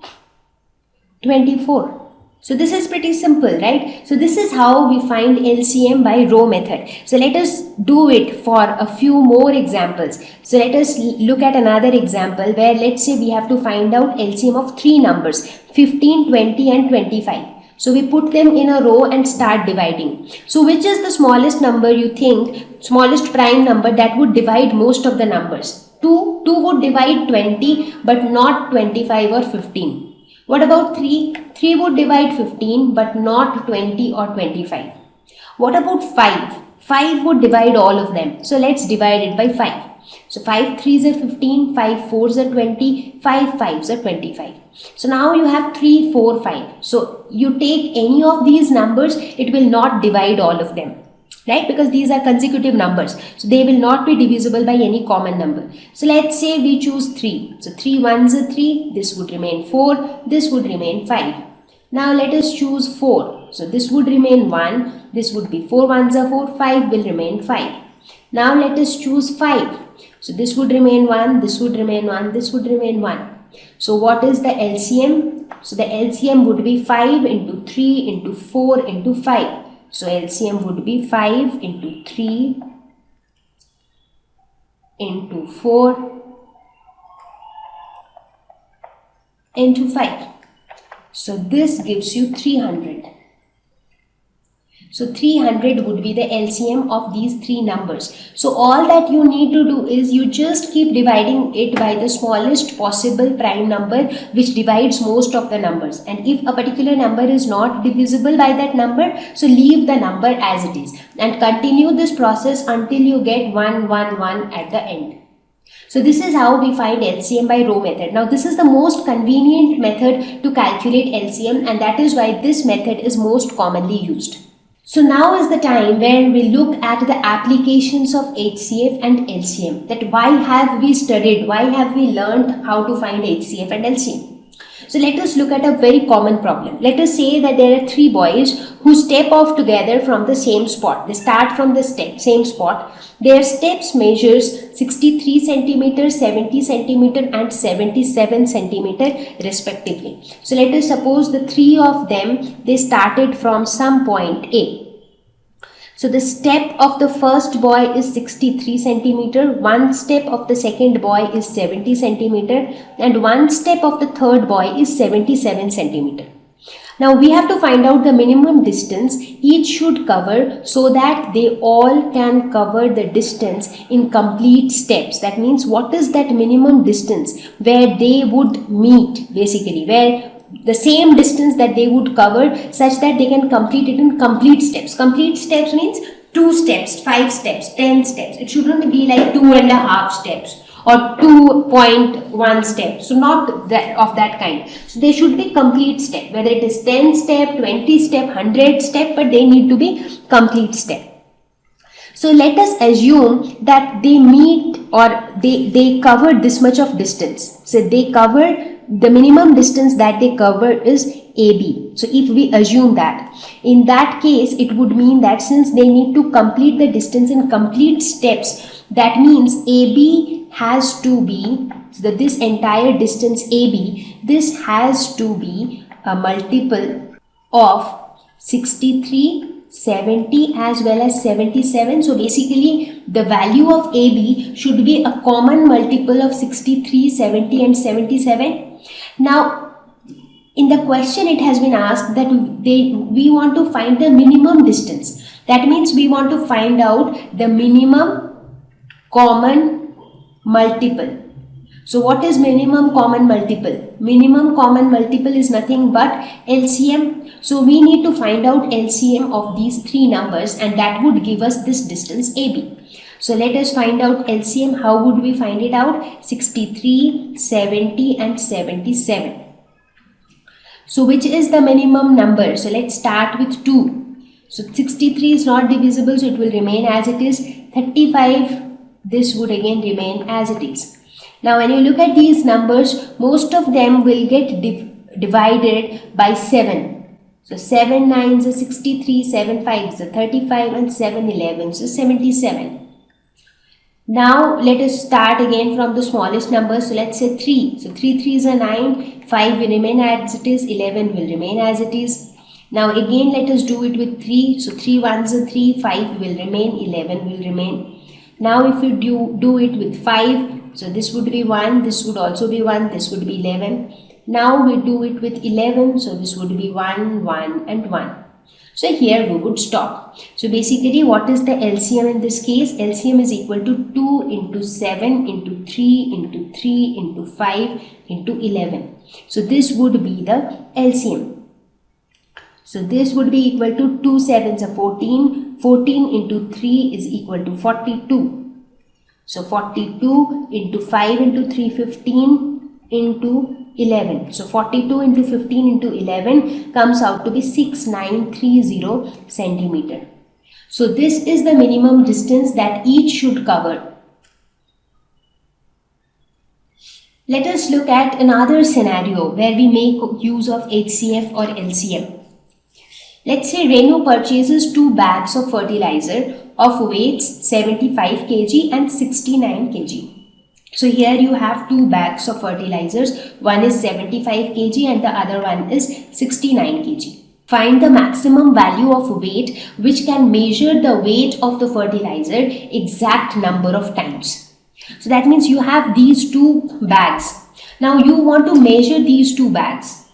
24. So this is pretty simple, right? So this is how we find LCM by row method. So let us do it for a few more examples. So let us look at another example where let's say we have to find out LCM of 3 numbers, 15, 20 and 25. So we put them in a row and start dividing. So which is the smallest number you think, smallest prime number that would divide most of the numbers? 2 would divide 20 but not 25 or 15. What about 3? 3 would divide 15 but not 20 or 25. What about 5? 5 would divide all of them. So let's divide it by 5. So 5 3s are 15, 5 4s are 20, 5 5s are 25. So now you have 3, 4, 5. So you take any of these numbers, it will not divide all of them. right? Because these are consecutive numbers, so they will not be divisible by any common number. So let's say we choose 3. So 3 ones are 3, this would remain 4, this would remain 5. Now let us choose 4. So this would remain 1, this would be 4 ones are 4, 5 will remain 5. Now let us choose 5. So this would remain 1, this would remain 1, this would remain 1. So what is the LCM? So the LCM would be 5 into 3 into 4 into 5. So LCM would be 5 into 3 into 4 into 5. So this gives you 300. So 300 would be the LCM of these three numbers. So all that you need to do is you just keep dividing it by the smallest possible prime number which divides most of the numbers. And if a particular number is not divisible by that number, so leave the number as it is and continue this process until you get 1, 1, 1 at the end. So this is how we find LCM by row method. Now this is the most convenient method to calculate LCM, and that is why this method is most commonly used. So now is the time where we look at the applications of HCF and LCM. That why have we studied, why have we learned how to find HCF and LCM. So let us look at a very common problem. Let us say that there are three boys who step off together from the same spot. They start from the same spot. Their steps measures 63 centimeters, 70 centimeter and 77 centimeter respectively. So let us suppose the three of them, they started from some point A. So the step of the first boy is 63 centimeter, one step of the second boy is 70 centimeter and one step of the third boy is 77 centimeter. Now we have to find out the minimum distance each should cover so that they all can cover the distance in complete steps. That means what is that minimum distance where they would meet, basically where the same distance that they would cover such that they can complete it in complete steps. Complete steps means 2 steps, 5 steps, 10 steps. It shouldn't be like 2.5 steps or 2.1 steps. So not that of that kind. So they should be complete step, whether it is 10 step, 20 step, 100 step, but they need to be complete step. So let us assume that they meet or they cover this much of distance. So they cover, the minimum distance that they cover is AB. So if we assume that, in that case it would mean that since they need to complete the distance in complete steps, that means AB has to be, so that this entire distance AB, this has to be a multiple of 63, 70 as well as 77. So basically the value of AB should be a common multiple of 63, 70 and 77. Now in the question it has been asked that we want to find the minimum distance. That means we want to find out the minimum common multiple. So what is minimum common multiple? Minimum common multiple is nothing but LCM. So we need to find out LCM of these three numbers and that would give us this distance AB. So let us find out LCM. How would we find it out? 63, 70 and 77. So which is the minimum number? So let's start with 2. So 63 is not divisible, so it will remain as it is. 35, this would again remain as it is. Now when you look at these numbers, most of them will get divided by 7. So 7 9s are 63, 7 5s are 35 and 7 11s are 77. Now let us start again from the smallest number. So let's say 3. So 3 3s are 9, 5 will remain as it is, 11 will remain as it is. Now again let us do it with 3. So 3 1s are 3, 5 will remain, 11 will remain. Now if you do it with 5, so this would be 1, this would also be 1, this would be 11. Now we do it with 11, so this would be 1, 1 and 1. So here we would stop. So basically what is the LCM in this case? LCM is equal to 2 into 7 into 3 into 3 into 5 into 11. So this would be the LCM. So this would be equal to 2 7s are 14. 14 into 3 is equal to 42. So 42 into 5 into 3, 15 into 11. So 42 into 15 into 11 comes out to be 6930 centimeter. So this is the minimum distance that each should cover. Let us look at another scenario where we make use of HCF or LCM. Let's say Renu purchases 2 bags of fertilizer of weights 75 kg and 69 kg. So here you have 2 bags of fertilizers, one is 75 kg and the other one is 69 kg. Find the maximum value of weight which can measure the weight of the fertilizer exact number of times. So that means you have these 2 bags. Now you want to measure these 2 bags.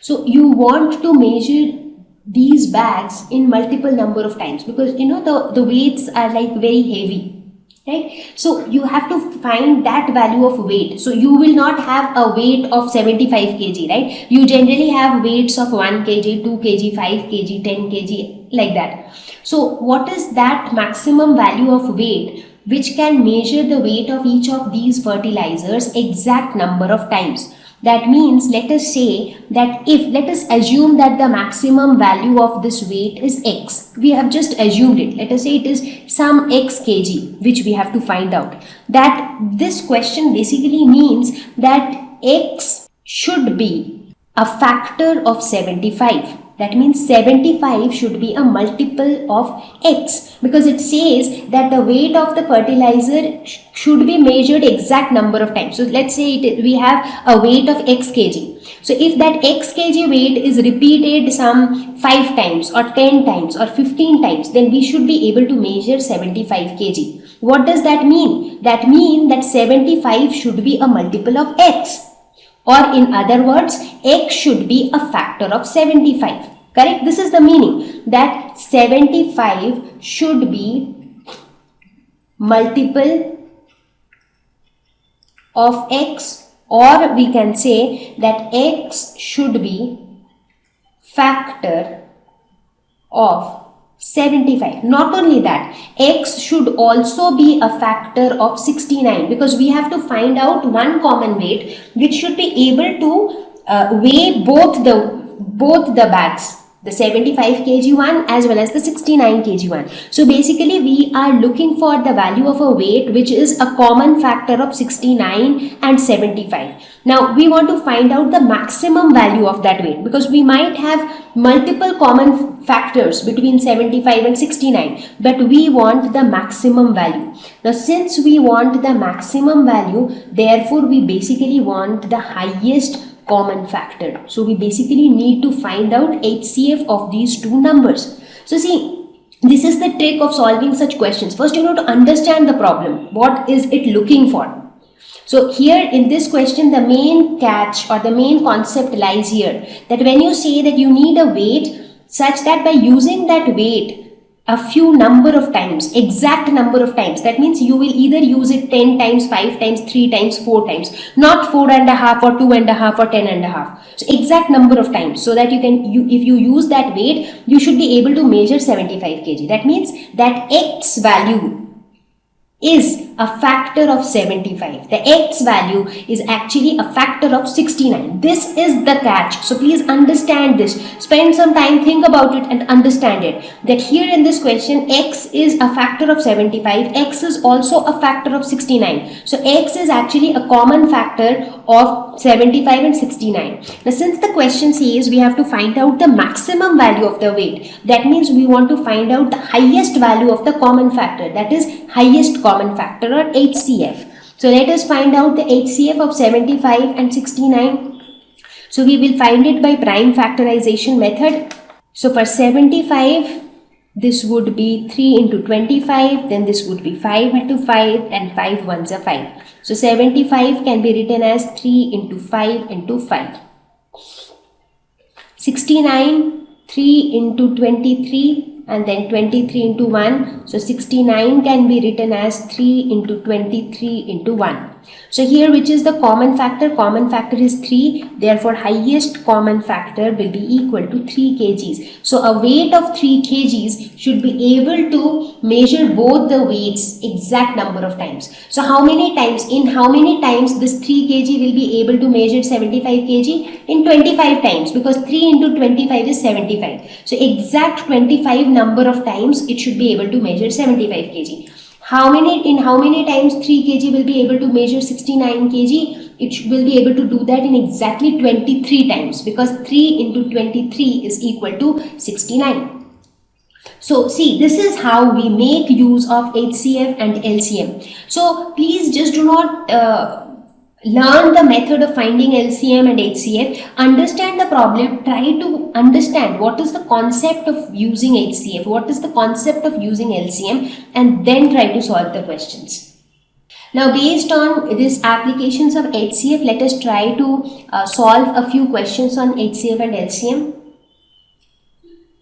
So you want to measure these bags in multiple number of times, because you know the weights are like very heavy, right? So you have to find that value of weight. So you will not have a weight of 75 kg, right? You generally have weights of 1 kg, 2 kg, 5 kg, 10 kg, like that. So what is that maximum value of weight which can measure the weight of each of these fertilizers exact number of times? That means, let us say that let us assume that the maximum value of this weight is X. We have just assumed it. Let us say it is some X kg, which we have to find out. That this question basically means that X should be a factor of 75. That means 75 should be a multiple of X, because it says that the weight of the fertilizer should be measured exact number of times. So let's say we have a weight of X kg. So if that X kg weight is repeated some 5 times or 10 times or 15 times, then we should be able to measure 75 kg. What does that mean? That means that 75 should be a multiple of X. Or in other words, X should be a factor of 75. Correct? This is the meaning, that 75 should be multiple of X, or we can say that X should be factor of 75. Not only that, X should also be a factor of 69, because we have to find out one common weight which should be able to weigh both the bags, the 75 kg one as well as the 69 kg one. So basically we are looking for the value of a weight which is a common factor of 69 and 75. Now we want to find out the maximum value of that weight, because we might have multiple common factors between 75 and 69, but we want the maximum value. Now since we want the maximum value, therefore we basically want the highest common factor. So we basically need to find out HCF of these two numbers. So see, this is the trick of solving such questions. First you have to understand the problem. What is it looking for? So here in this question, the main catch or the main concept lies here, that when you say that you need a weight such that by using that weight a few number of times, exact number of times, that means you will either use it 10 times, 5 times, 3 times, 4 times, not 4.5 or 2.5 or 10.5. So exact number of times, so that if you use that weight, you should be able to measure 75 kg. That means that X value is a factor of 75. The X value is actually a factor of 69. This is the catch. So please understand this. Spend some time, think about it and understand it. That here in this question, X is a factor of 75. X is also a factor of 69. So X is actually a common factor of 75 and 69. Now since the question says we have to find out the maximum value of the weight, that means we want to find out the highest value of the common factor, that is highest common factor or HCF. So let us find out the HCF of 75 and 69. So we will find it by prime factorization method. So for 75, this would be 3 into 25, then this would be 5 into 5, and 5 ones are 5. So 75 can be written as 3 into 5 into 5. 69, 3 into 23, and then 23 into 1. So 69 can be written as 3 into 23 into 1. So here, which is the common factor? Common factor is 3. Therefore, highest common factor will be equal to 3 kgs. So a weight of 3 kgs should be able to measure both the weights exact number of times. So how many times? In how many times this 3 kg will be able to measure 75 kg? In 25 times, because 3 into 25 is 75. So exact 25 number of times it should be able to measure 75 kg. In how many times 3 kg will be able to measure 69 kg? It will be able to do that in exactly 23 times, because 3 into 23 is equal to 69. So see, this is how we make use of HCF and LCM. So please just do not learn the method of finding LCM and HCF, understand the problem, try to understand what is the concept of using HCF, what is the concept of using LCM, and then try to solve the questions. Now, based on these applications of HCF, let us try to solve a few questions on HCF and LCM.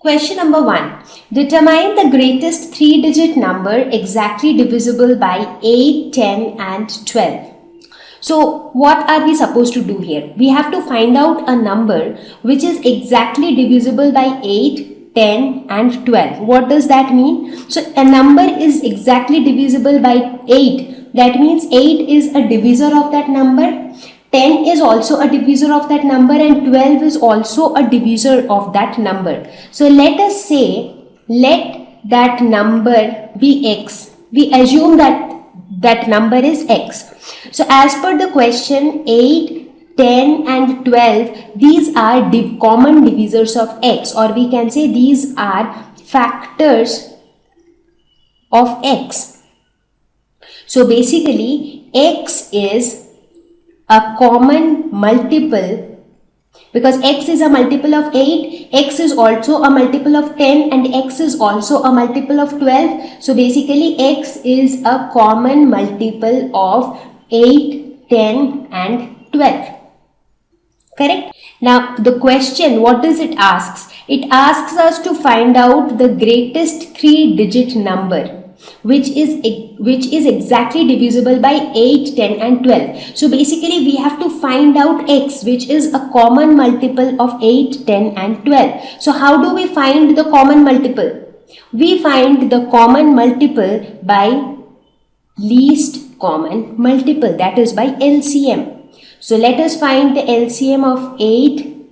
Question number 1. Determine the greatest 3-digit number exactly divisible by 8, 10 and 12. So what are we supposed to do here? We have to find out a number which is exactly divisible by 8, 10 and 12. What does that mean? So a number is exactly divisible by 8. That means 8 is a divisor of that number. 10 is also a divisor of that number, and 12 is also a divisor of that number. So let us say, let that number be x. We assume that number is x. So as per the question, 8, 10 and 12, these are common divisors of x, or we can say these are factors of x. So basically, x is a common multiple, because x is a multiple of 8, x is also a multiple of 10 and x is also a multiple of 12. So basically, x is a common multiple of 8, 10 and 12. Correct? Now the question, what does it ask? It asks us to find out the greatest 3-digit number which is exactly divisible by 8, 10 and 12. So basically we have to find out x, which is a common multiple of 8, 10 and 12. So how do we find the common multiple? We find the common multiple by least common multiple, that is by LCM. So let us find the LCM of 8,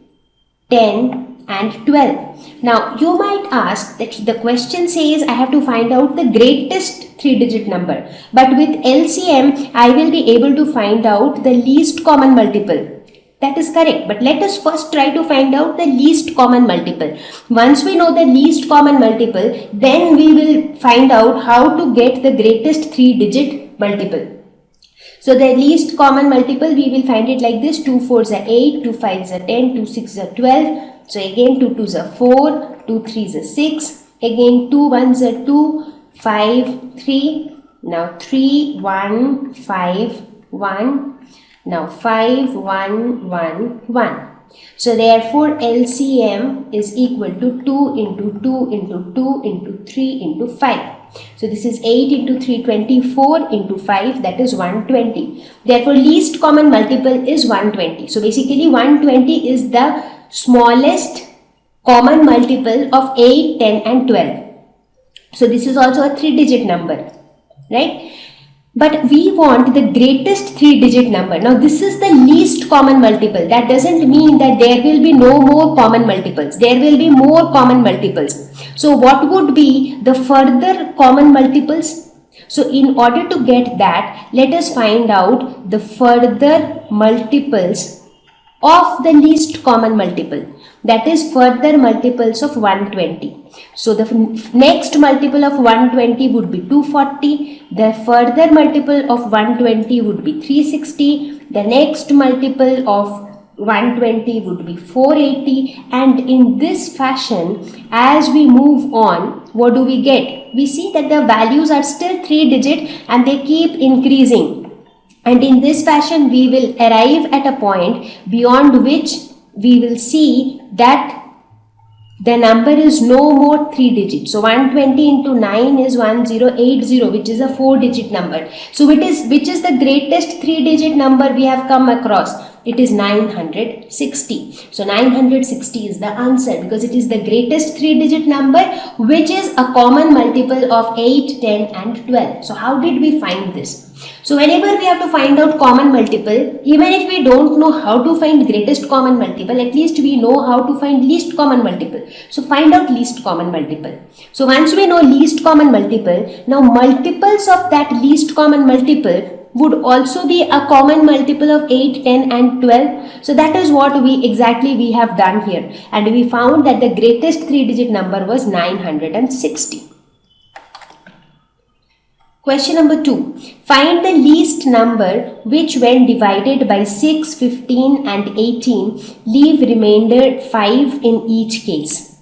10 and 12. Now you might ask that the question says I have to find out the greatest 3-digit number, but with LCM I will be able to find out the least common multiple. That is correct, but let us first try to find out the least common multiple. Once we know the least common multiple, then we will find out how to get the greatest 3-digit multiple. So the least common multiple, we will find it like this: 2 4s are 8, 2 5s are 10, 2 6s are 12. So again 2 2s are 4, 2 3s are 6, again 2 1s are 2, 5 3, now 3 1 5 1, now 5 1 1 1. So therefore LCM is equal to 2 into 2 into 2 into 3 into 5. So this is 8 into 3, 24 into 5, that is 120. Therefore least common multiple is 120. So basically 120 is the smallest common multiple of 8, 10 and 12. So this is also a 3-digit number, right? But we want the greatest 3-digit number. Now this is the least common multiple. That doesn't mean that there will be no more common multiples. There will be more common multiples. So what would be the further common multiples? So in order to get that, let us find out the further multiples of the least common multiple. That is further multiples of 120. So the next multiple of 120 would be 240. The further multiple of 120 would be 360. The next multiple of 120 would be 480. And in this fashion, as we move on, what do we get? We see that the values are still 3-digit and they keep increasing. And in this fashion, we will arrive at a point beyond which we will see that the number is no more 3 digits. So 120 into 9 is 1080, which is a 4-digit number. So which is the greatest 3-digit number we have come across? It is 960. So 960 is the answer because it is the greatest 3-digit number, which is a common multiple of 8, 10 and 12. So how did we find this? So whenever we have to find out common multiple, even if we don't know how to find greatest common multiple, at least we know how to find least common multiple. So find out least common multiple. So once we know least common multiple, now multiples of that least common multiple would also be a common multiple of 8, 10 and 12. So that is what we have done here, and we found that the greatest 3-digit number was 960. Question number 2. Find the least number which when divided by 6, 15 and 18 leave remainder 5 in each case.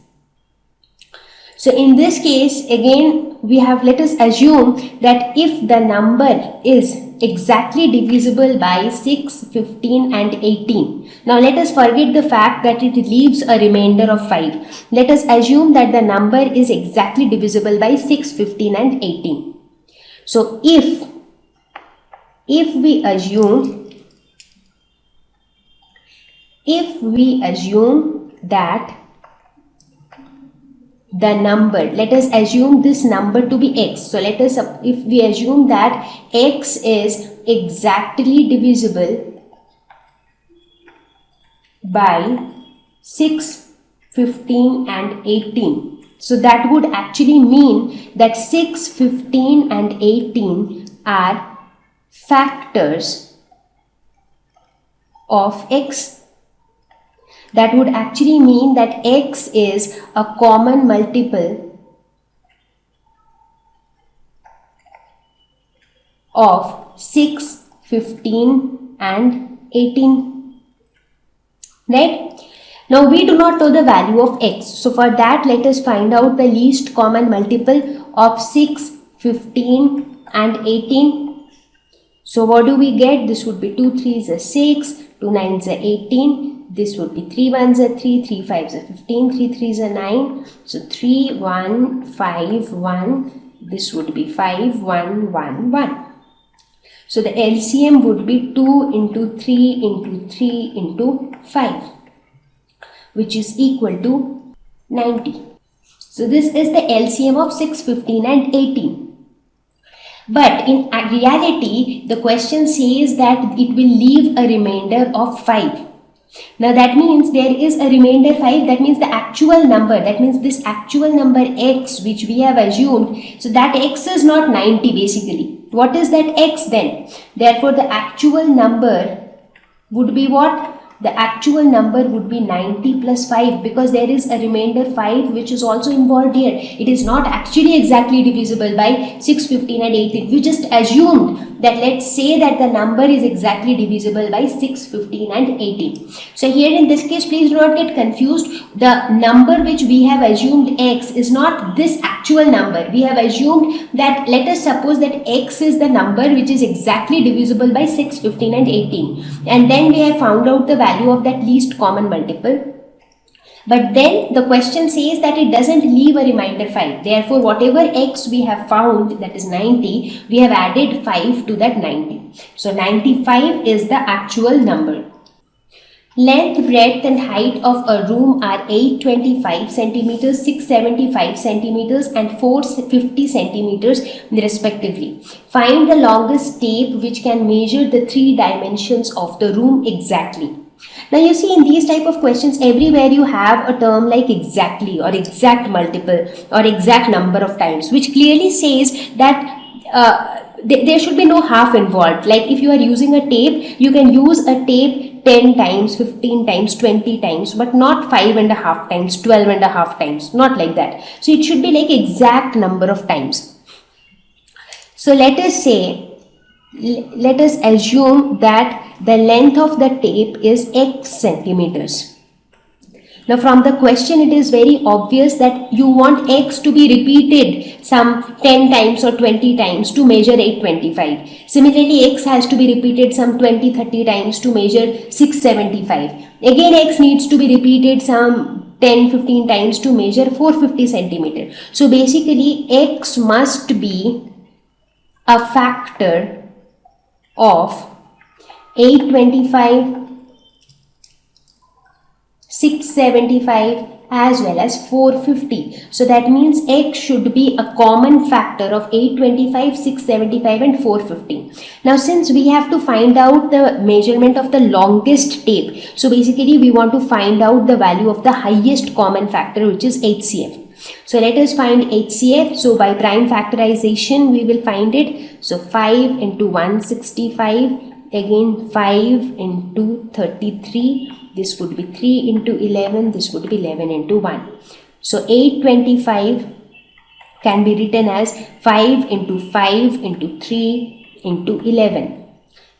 So in this case, again let us assume that if the number is exactly divisible by 6, 15 and 18. Now let us forget the fact that it leaves a remainder of 5. Let us assume that the number is exactly divisible by 6, 15 and 18. So if we assume that the number, let us assume this number to be x. So if we assume that x is exactly divisible by 6, 15 and 18. So that would actually mean that 6, 15 and 18 are factors of x. That would actually mean that x is a common multiple of 6, 15 and 18. Right? Now we do not know the value of x. So for that, let us find out the least common multiple of 6, 15 and 18. So what do we get? This would be 2 3s are 6, 2 9s are 18. This would be 3 1s are 3, 3 5s are 15, 3 3s are 9. So 3 1 5 1. This would be 5 1 1 1. So the LCM would be 2 into 3 into 3 into 5, which is equal to 90. So this is the LCM of 6, 15 and 18. But in reality, the question says that it will leave a remainder of 5. Now that means there is a remainder 5, that means the actual number, that means this actual number x which we have assumed, so that x is not 90 basically. What is that x then? Therefore the actual number would be what? The actual number would be 90 plus 5, because there is a remainder 5 which is also involved here. It is not actually exactly divisible by 6, 15 and 18. We just assumed that, let's say that the number is exactly divisible by 6, 15 and 18. So here in this case, please do not get confused. The number which we have assumed x is not this actual number. We have assumed that, let us suppose that x is the number which is exactly divisible by 6, 15 and 18. And then we have found out the value of that least common multiple. But then the question says that it doesn't leave a remainder 5. Therefore, whatever x we have found, that is 90, we have added 5 to that 90. So 95 is the actual number. Length, breadth and height of a room are 825 centimeters, 675 centimeters and 450 centimeters respectively. Find the longest tape which can measure the 3 dimensions of the room exactly. Now you see, in these type of questions, everywhere you have a term like exactly or exact multiple or exact number of times, which clearly says that there should be no half involved. Like if you are using a tape, you can use a tape 10 times, 15 times, 20 times, but not 5.5 times, 12.5 times, not like that. So it should be like exact number of times. So let us assume that the length of the tape is x centimeters. Now from the question, it is very obvious that you want x to be repeated some 10 times or 20 times to measure 825. Similarly, x has to be repeated some 20-30 times to measure 675. Again, x needs to be repeated some 10-15 times to measure 450 centimeter. So basically x must be a factor of 825, 675 as well as 450. So that means x should be a common factor of 825, 675 and 450. Now since we have to find out the measurement of the longest tape, so basically we want to find out the value of the highest common factor, which is HCF. So let us find HCF. So by prime factorization we will find it. So 5 into 165, again 5 into 33, this would be 3 into 11, this would be 11 into 1. So 825 can be written as 5 into 5 into 3 into 11.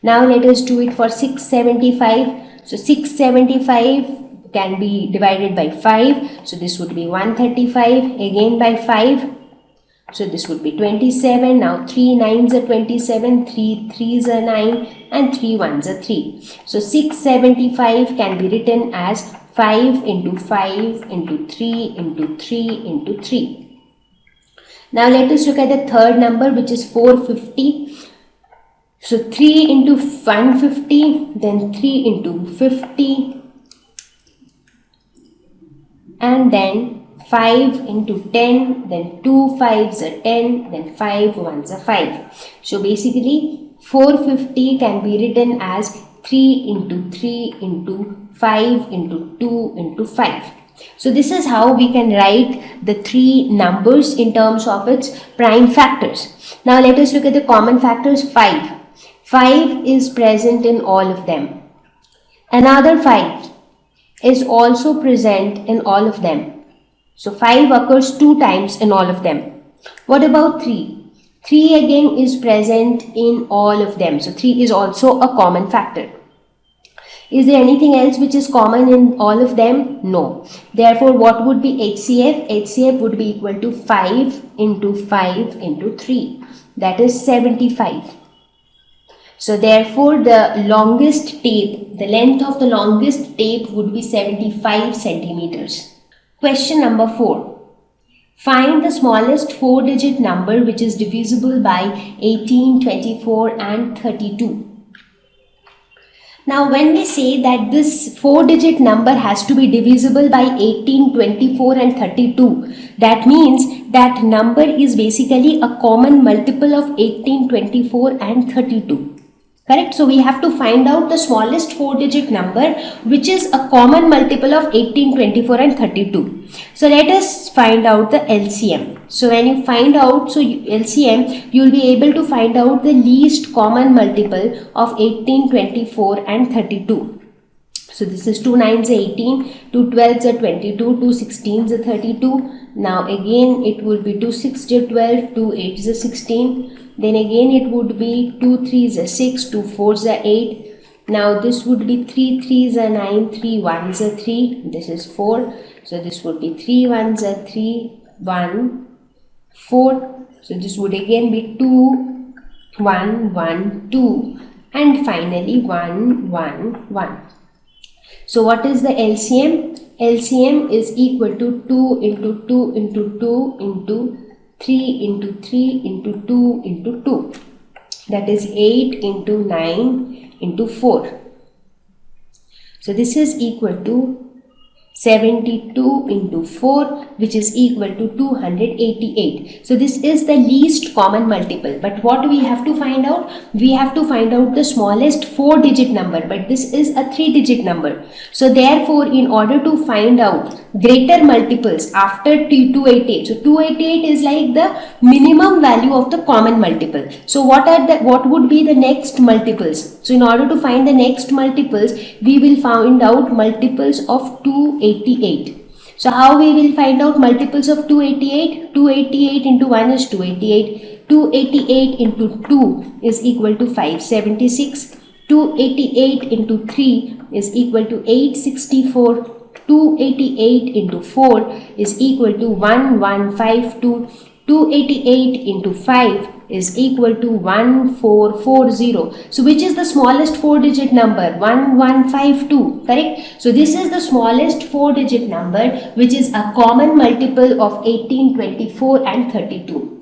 Now let us do it for 675. So 675 can be divided by 5. So this would be 135, again by 5. So this would be 27. Now 3 9s are 27, 3 3s are 9 and 3 1s are 3. So 675 can be written as 5 into 5 into 3 into 3 into 3. Now let us look at the third number, which is 450. So 3 into 150, then 3 into 50 and then 5 into 10, then 2 5s are 10, then 5 1s are 5. So basically 450 can be written as 3 into 3 into 5 into 2 into 5. So this is how we can write the three numbers in terms of its prime factors. Now let us look at the common factors. 5. 5 is present in all of them. Another 5 is also present in all of them. So 5 occurs 2 times in all of them. What about 3? 3 again is present in all of them. So 3 is also a common factor. Is there anything else which is common in all of them? No. Therefore, what would be HCF? HCF would be equal to 5 into 5 into 3. That is 75. So therefore, the longest tape, the length of the longest tape would be 75 centimeters. Question number 4. Find the smallest 4-digit number which is divisible by 18, 24 and 32. Now when we say that this 4-digit number has to be divisible by 18, 24 and 32, that means that number is basically a common multiple of 18, 24 and 32. Correct? So we have to find out the smallest 4-digit number which is a common multiple of 18, 24 and 32. So let us find out the LCM. So when you find out LCM, you will be able to find out the least common multiple of 18, 24 and 32. So this is 2 9s are 18, 2 12s are 22, 2 16s are 32. Now again it will be 2 6s are 12, 2 8s are 16. Then again it would be 2 3s are 6, 2 4s are 8. Now this would be 3 3s are 9, 3 1s are 3. This is 4. So this would be 3 1s are 3, 1, 4. So this would again be 2, 1, 1, 2 and finally 1, 1, 1. So what is the LCM? LCM is equal to 2 into 2 into 2 into 3 into 3 into 2 into 2. That is 8 into 9 into 4. So this is equal to 72 into 4, which is equal to 288. So this is the least common multiple. But what we have to find out? We have to find out the smallest 4-digit number, but this is a 3-digit number. So therefore, in order to find out greater multiples after 288, so 288 is like the minimum value of the common multiple. So what would be the next multiples? So in order to find the next multiples, we will find out multiples of 288. So how we will find out multiples of 288? 288 into 1 is 288. 288 into 2 is equal to 576. 288 into 3 is equal to 864. 288 into 4 is equal to 1152. 288 into 5 is equal to 1440. So which is the smallest 4-digit number? 1152, correct? So this is the smallest 4-digit number, which is a common multiple of 18, 24 and 32.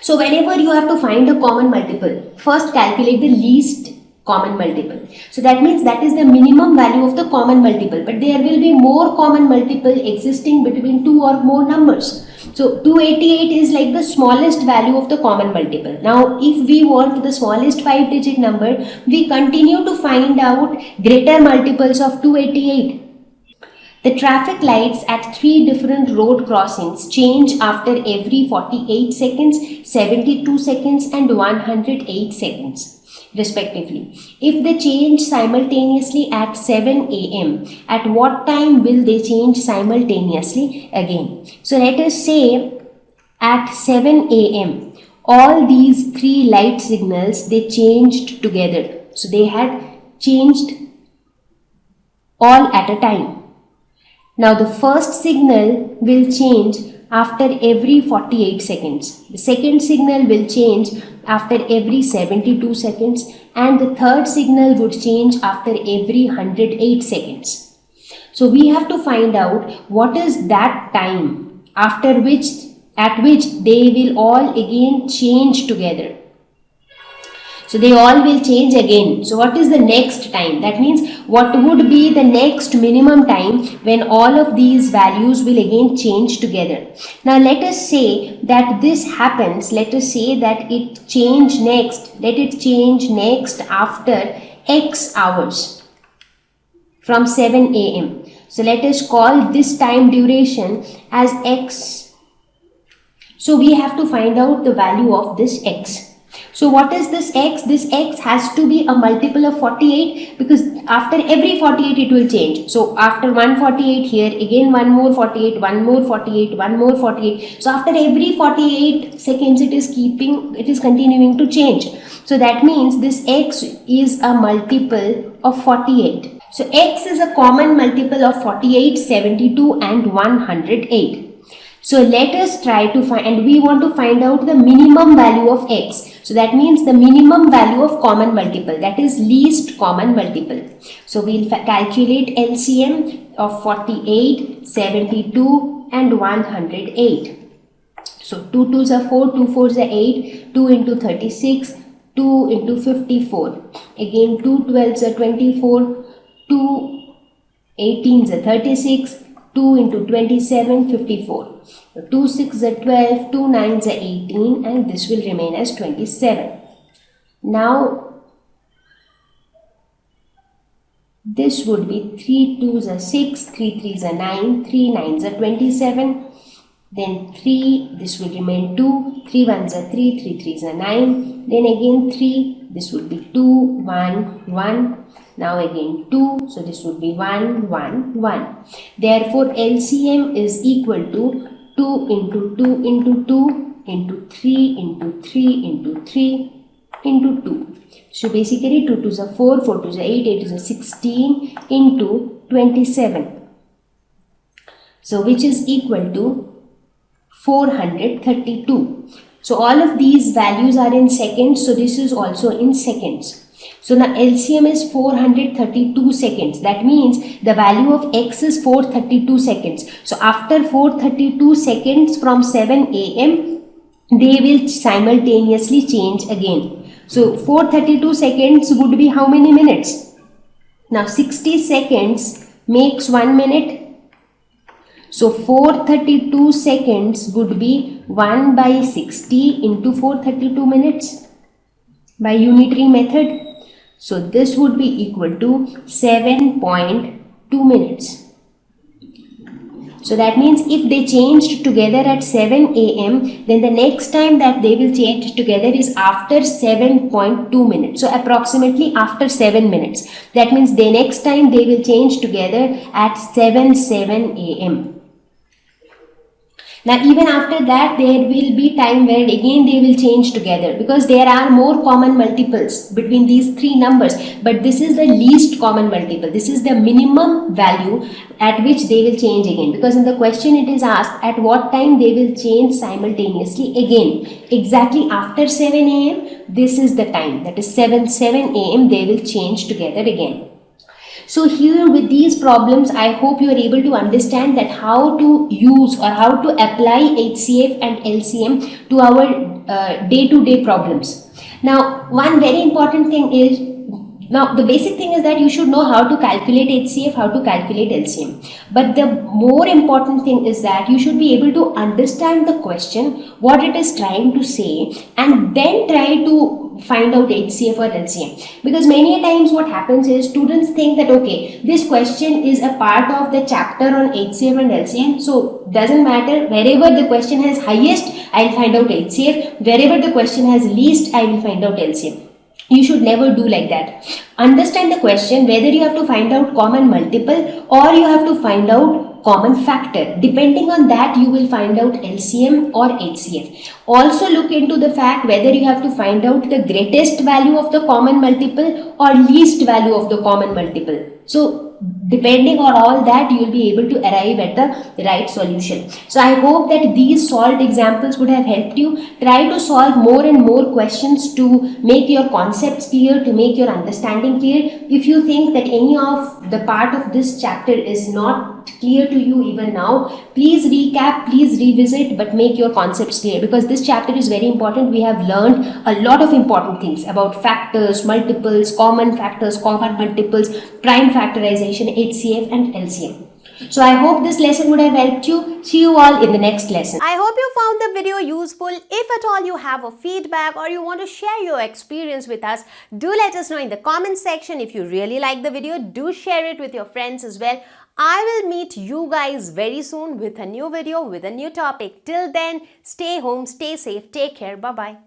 So whenever you have to find a common multiple, first calculate the least common multiple. So that means that is the minimum value of the common multiple, but there will be more common multiple existing between two or more numbers. So 288 is like the smallest value of the common multiple. Now if we want the smallest 5-digit number, we continue to find out greater multiples of 288. The traffic lights at 3 different road crossings change after every 48 seconds, 72 seconds and 108 seconds respectively. If they change simultaneously at 7 a.m., at what time will they change simultaneously again? So let us say at 7 a.m. all these 3 light signals, they changed together. So they had changed all at a time. Now the first signal will change after every 48 seconds. The second signal will change after every 72 seconds and the third signal would change after every 108 seconds. So we have to find out what is that time at which they will all again change together. So they all will change again. So what is the next time? That means what would be the next minimum time when all of these values will again change together. Now let us say that this happens. Let us say that it change next. Let it change next after X hours from 7 a.m. So let us call this time duration as X. So we have to find out the value of this X. So what is this X? This X has to be a multiple of 48 because after every 48 it will change. So after 148 here, again one more 48, one more 48, one more 48. So after every 48 seconds it is continuing to change. So that means this X is a multiple of 48. So X is a common multiple of 48, 72 and 108. So let us try to find, and we want to find out the minimum value of X. So that means the minimum value of common multiple, that is least common multiple. So we'll calculate LCM of 48, 72 and 108. So 2 2s are 4, 2 4s are 8, 2 into 36, 2 into 54. Again 2 12s are 24, 2 18s are 36, 2 into 27, 54. 2 6s are 12, 2 9s are 18 and this will remain as 27. Now this would be 3 2s are 6, 3 3s are 9, 3 9s are 27. Then 3, this will remain 2, 3 1s are 3, 3 3s are 9. Then again 3, this would be 2, 1, 1. Now again 2, so this would be 1, 1, 1. Therefore LCM is equal to 2 into 2 into 2 into 3 into 3 into 3 into 2. So basically 2 2s are 4, 4 2s are 8, 8 is a 16 into 27. So which is equal to 432. So all of these values are in seconds, so this is also in seconds. So now LCM is 432 seconds. That means the value of X is 432 seconds. So after 432 seconds from 7 a.m., they will simultaneously change again. So 432 seconds would be how many minutes? Now 60 seconds makes 1 minute. So 432 seconds would be 1 by 60 into 432 minutes by unitary method. So this would be equal to 7.2 minutes. So that means if they changed together at 7 a.m., then the next time that they will change together is after 7.2 minutes. So approximately after 7 minutes. That means the next time they will change together at 7 a.m. Now even after that there will be time where again they will change together, because there are more common multiples between these three numbers, but this is the least common multiple. This is the minimum value at which they will change again, because in the question it is asked at what time they will change simultaneously again. Exactly after 7 a.m. this is the time, that is 7 a.m. they will change together again. So here with these problems, I hope you are able to understand that how to use or how to apply HCF and LCM to our day-to-day problems. Now, one very important thing is, now the basic thing is that you should know how to calculate HCF, how to calculate LCM. But the more important thing is that you should be able to understand the question, what it is trying to say, and then try to find out HCF or LCM. Because many times what happens is students think that okay, this question is a part of the chapter on HCF and LCM, so doesn't matter, wherever the question has highest I'll find out HCF, wherever the question has least I will find out LCM. You should never do like that. Understand the question, whether you have to find out common multiple or you have to find out common factor. Depending on that, you will find out LCM or HCF. Also look into the fact whether you have to find out the greatest value of the common multiple or least value of the common multiple. So depending on all that, you will be able to arrive at the right solution. So I hope that these solved examples would have helped you. Try to solve more and more questions to make your concepts clear, to make your understanding clear. If you think that any of the part of this chapter is not clear to you even now, please recap, please revisit, but make your concepts clear, because this chapter is very important. We have learned a lot of important things about factors, multiples, common factors, common multiples, prime factorization, HCF and LCM. So I hope this lesson would have helped you. See you all in the next lesson. I hope you found the video useful. If at all you have a feedback or you want to share your experience with us, do let us know in the comment section. If you really like the video, do share it with your friends as well. I will meet you guys very soon with a new video, with a new topic. Till then, stay home, stay safe, take care. Bye-bye.